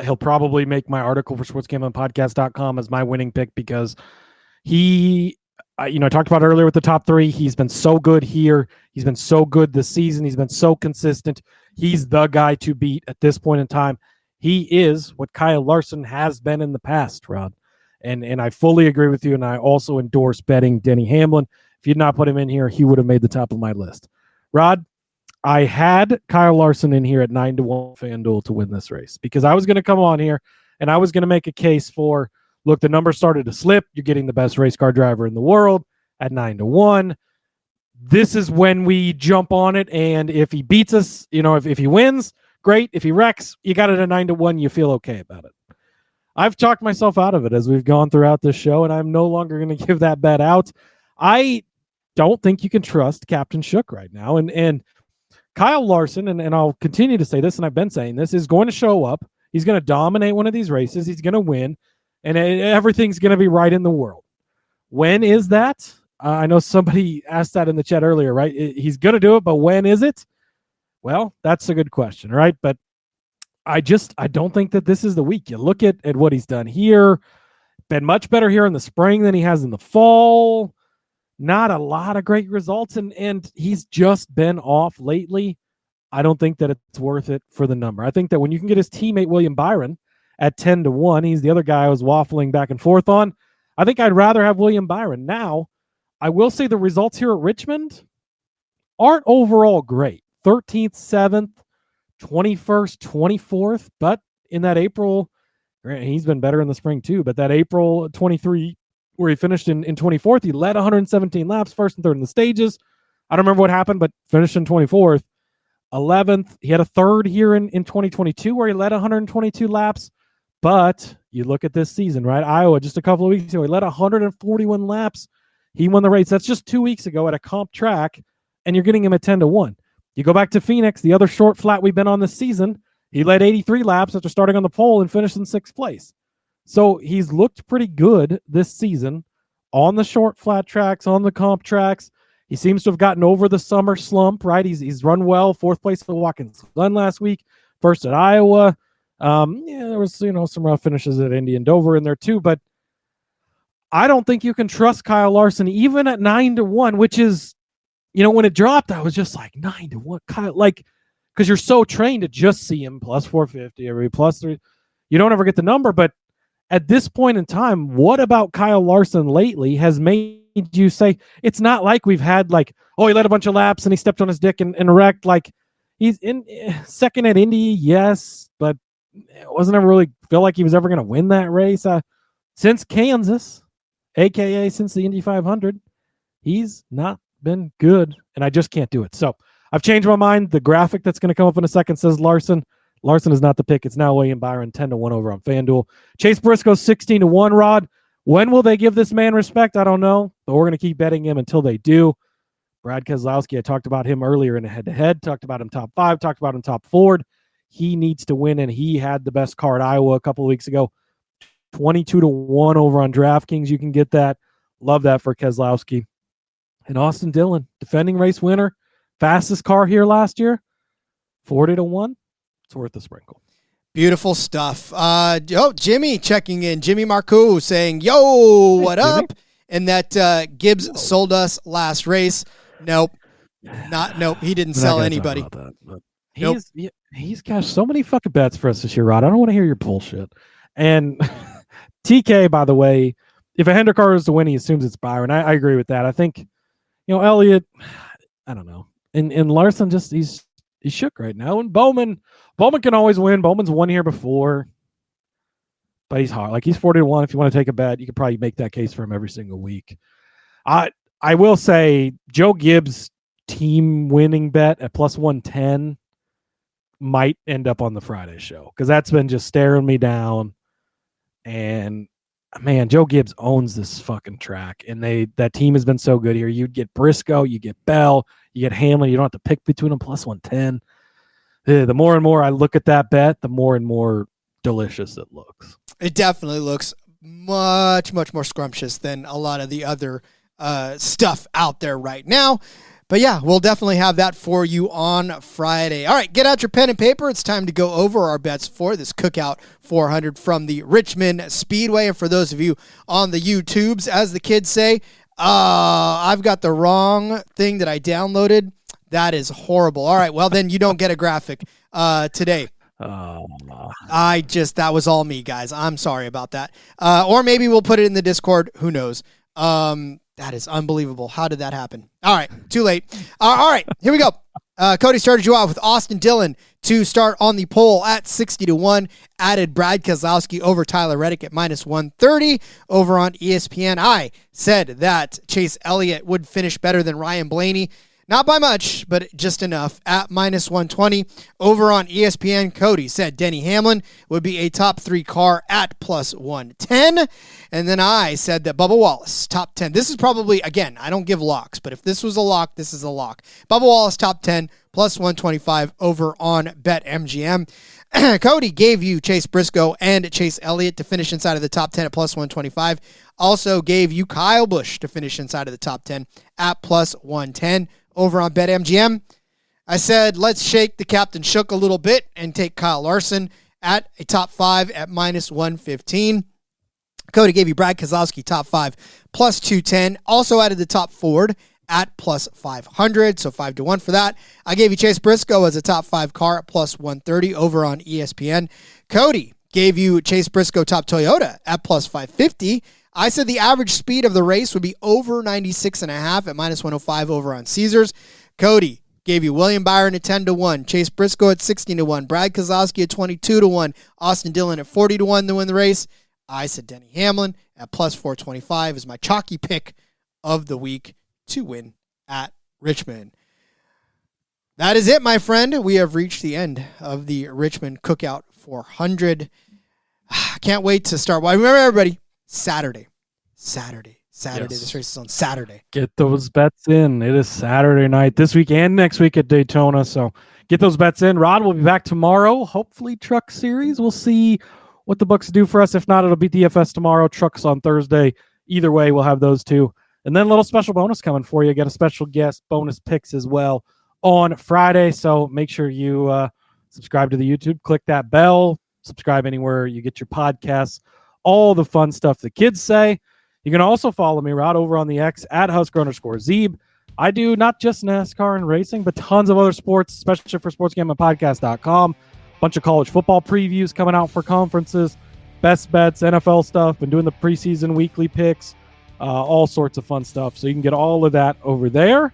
G: He'll probably make my article for sportsgamblingpodcast.com as my winning pick because he, I talked about earlier with the top 3. He's been so good here. He's been so good this season. He's been so consistent. He's the guy to beat at this point in time. He is what Kyle Larson has been in the past, Rod. And I fully agree with you, and I also endorse betting Denny Hamlin. If you'd not put him in here, he would have made the top of my list. Rod, I had Kyle Larson in here at 9-1 FanDuel to win this race because I was going to come on here and I was going to make a case for, look, the numbers started to slip. You're getting the best race car driver in the world at 9-1. This is when we jump on it, and if he beats us, if he wins, great. If he wrecks, you got it at 9-1. You feel okay about it. I've talked myself out of it as we've gone throughout this show, and I'm no longer going to give that bet out. I don't think you can trust Captain Shook right now, and Kyle Larson, and I'll continue to say this, and I've been saying this, is going to show up. He's going to dominate one of these races. He's going to win, and everything's going to be right in the world. When is that? I know somebody asked that in the chat earlier, right? He's going to do it, but when is it? Well, that's a good question, right? But I don't think that this is the week. You look at what he's done here. been much better here in the spring than he has in the fall. Not a lot of great results, and he's just been off lately. I don't think that it's worth it for the number. I think that when you can get his teammate William Byron at 10-1, he's the other guy I was waffling back and forth on. I think I'd rather have William Byron. Now, I will say the results here at Richmond aren't overall great. 13th, 7th, 21st, 24th, but in that April, he's been better in the spring too, but that April 23, where he finished in 24th, he led 117 laps, first and third in the stages. I don't remember what happened, but finished in 24th. 11th, he had a third here in 2022 where he led 122 laps. But you look at this season, right? Iowa, just a couple of weeks ago, he led 141 laps. He won the race. That's just 2 weeks ago at a comp track, and you're getting him at 10-1. You go back to Phoenix, the other short flat we've been on this season, he led 83 laps after starting on the pole and finished in 6th place. So he's looked pretty good this season on the short flat tracks, on the comp tracks. He seems to have gotten over the summer slump, right? He's run well, 4th place at Watkins Glen last week, 1st at Iowa. There was, some rough finishes at Indy and Dover in there too, but I don't think you can trust Kyle Larson even at 9-1, which is, when it dropped, I was just like 9-1, Kyle, because you're so trained to just see him plus 450 every plus 3. You don't ever get the number, but at this point in time, what about Kyle Larson lately has made you say it's not like we've had he led a bunch of laps and he stepped on his dick and wrecked? He's in second at Indy, yes, but it wasn't ever really feel like he was ever going to win that race since Kansas, aka since the Indy 500. He's not been good, and I just can't do it. So I've changed my mind. The graphic that's going to come up in a second says Larson. Larson is not the pick. It's now William Byron, 10-1 over on FanDuel. Chase Briscoe, 16-1. Rod, when will they give this man respect? I don't know, but we're going to keep betting him until they do. Brad Keselowski, I talked about him earlier in a head-to-head, talked about him top 5, talked about him top Ford. He needs to win, and he had the best car at Iowa a couple of weeks ago. 22-1 over on DraftKings. You can get that. Love that for Keselowski. And Austin Dillon, defending race winner, fastest car here last year, 40-1. It's worth the sprinkle.
A: Beautiful stuff. Jimmy checking in. Jimmy Marcoux saying, yo, what up? And that Gibbs sold us last race. Nope. He didn't sell anybody.
G: Nope. He's cashed so many fucking bets for us this year, Rod. I don't want to hear your bullshit. And TK, by the way, if a Hendrick car is to win, he assumes it's Byron. I agree with that. I think, Elliott, I don't know. And Larson he's shook right now. And Bowman can always win. Bowman's won here before. But he's hard. He's 40-1. If you want to take a bet, you could probably make that case for him every single week. I will say Joe Gibbs' team winning bet at plus 110 might end up on the Friday show because that's been just staring me down. And man, Joe Gibbs owns this fucking track, and that team has been so good here. You'd get Briscoe, you get Bell, you get Hamlin. You don't have to pick between them. Plus 110. The more and more I look at that bet, the more and more delicious it looks.
A: It definitely looks much, much more scrumptious than a lot of the other stuff out there right now. But yeah, we'll definitely have that for you on Friday. All right, get out your pen and paper. It's time to go over our bets for this Cookout 400 from the Richmond Speedway. And for those of you on the YouTubes, as the kids say, I've got the wrong thing that I downloaded. That is horrible. All right, well, then you don't get a graphic today. That was all me, guys. I'm sorry about that. Or maybe we'll put it in the Discord. Who knows? That is unbelievable. How did that happen? All right, too late. All right, here we go. Cody started you off with Austin Dillon to start on the pole at 60-1. Added Brad Keselowski over Tyler Reddick at minus 130 over on ESPN. I said that Chase Elliott would finish better than Ryan Blaney. Not by much, but just enough at minus 120. Over on ESPN, Cody said Denny Hamlin would be a top 3 car at plus 110. And then I said that Bubba Wallace, top 10. This is probably, again, I don't give locks, but if this was a lock, this is a lock. Bubba Wallace, top 10, plus 125 over on BetMGM. Cody gave you Chase Briscoe and Chase Elliott to finish inside of the top 10 at plus 125. Also gave you Kyle Busch to finish inside of the top 10 at plus 110. Over on BetMGM, I said, let's shake the Captain Shook a little bit and take Kyle Larson at a top 5 at minus 115. Cody gave you Brad Keselowski top 5 plus 210. Also added the top Ford at plus 500, so 5-1 for that. I gave you Chase Briscoe as a top 5 car at plus 130 over on ESPN. Cody gave you Chase Briscoe top Toyota at plus 550. I said the average speed of the race would be over 96.5 at minus 105 over on Caesars. Cody gave you William Byron at 10-1, Chase Briscoe at 16-1, Brad Keselowski at 22-1, Austin Dillon at 40-1 to win the race. I said Denny Hamlin at plus 425 is my chalky pick of the week to win at Richmond. That is it, my friend. We have reached the end of the Richmond Cookout 400. Can't wait to start. Well, remember, everybody, Saturday. Yes. This race is on Saturday.
G: Get those bets in. It is Saturday night this week and next week at Daytona. So get those bets in. Rod will be back tomorrow. Hopefully Truck Series. We'll see what the books do for us. If not, it'll be DFS tomorrow. Trucks on Thursday. Either way, we'll have those two. And then a little special bonus coming for you. Get a special guest bonus picks as well on Friday. So make sure you subscribe to the YouTube. Click that bell. Subscribe anywhere you get your podcasts. All the fun stuff the kids say. You can also follow me, Rod, over on the X at Husker_Zeeb. I do not just NASCAR and racing, but tons of other sports, especially for sportsgamblingpodcast.com. Bunch of college football previews coming out for conferences, best bets, NFL stuff. Been doing the preseason weekly picks, all sorts of fun stuff. So you can get all of that over there.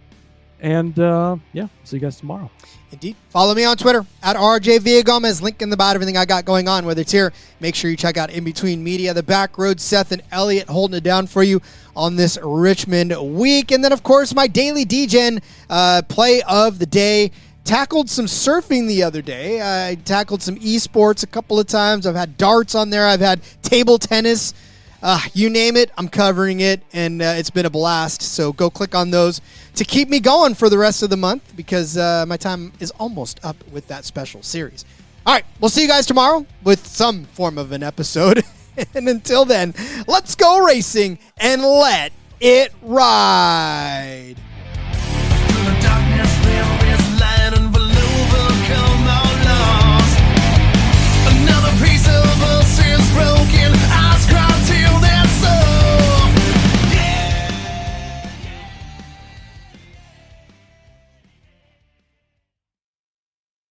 G: And, see you guys tomorrow.
A: Indeed. Follow me on Twitter at RJ Villagomez. Link in the bio, everything I got going on, whether it's here. Make sure you check out In Between Media, The Back Road, Seth and Elliot holding it down for you on this Richmond week. And then, of course, my daily DGen play of the day. Tackled some surfing the other day. I tackled some esports a couple of times. I've had darts on there. I've had table tennis. You name it, I'm covering it, and it's been a blast. So go click on those to keep me going for the rest of the month because my time is almost up with that special series. All right, we'll see you guys tomorrow with some form of an episode. And until then, let's go racing and let it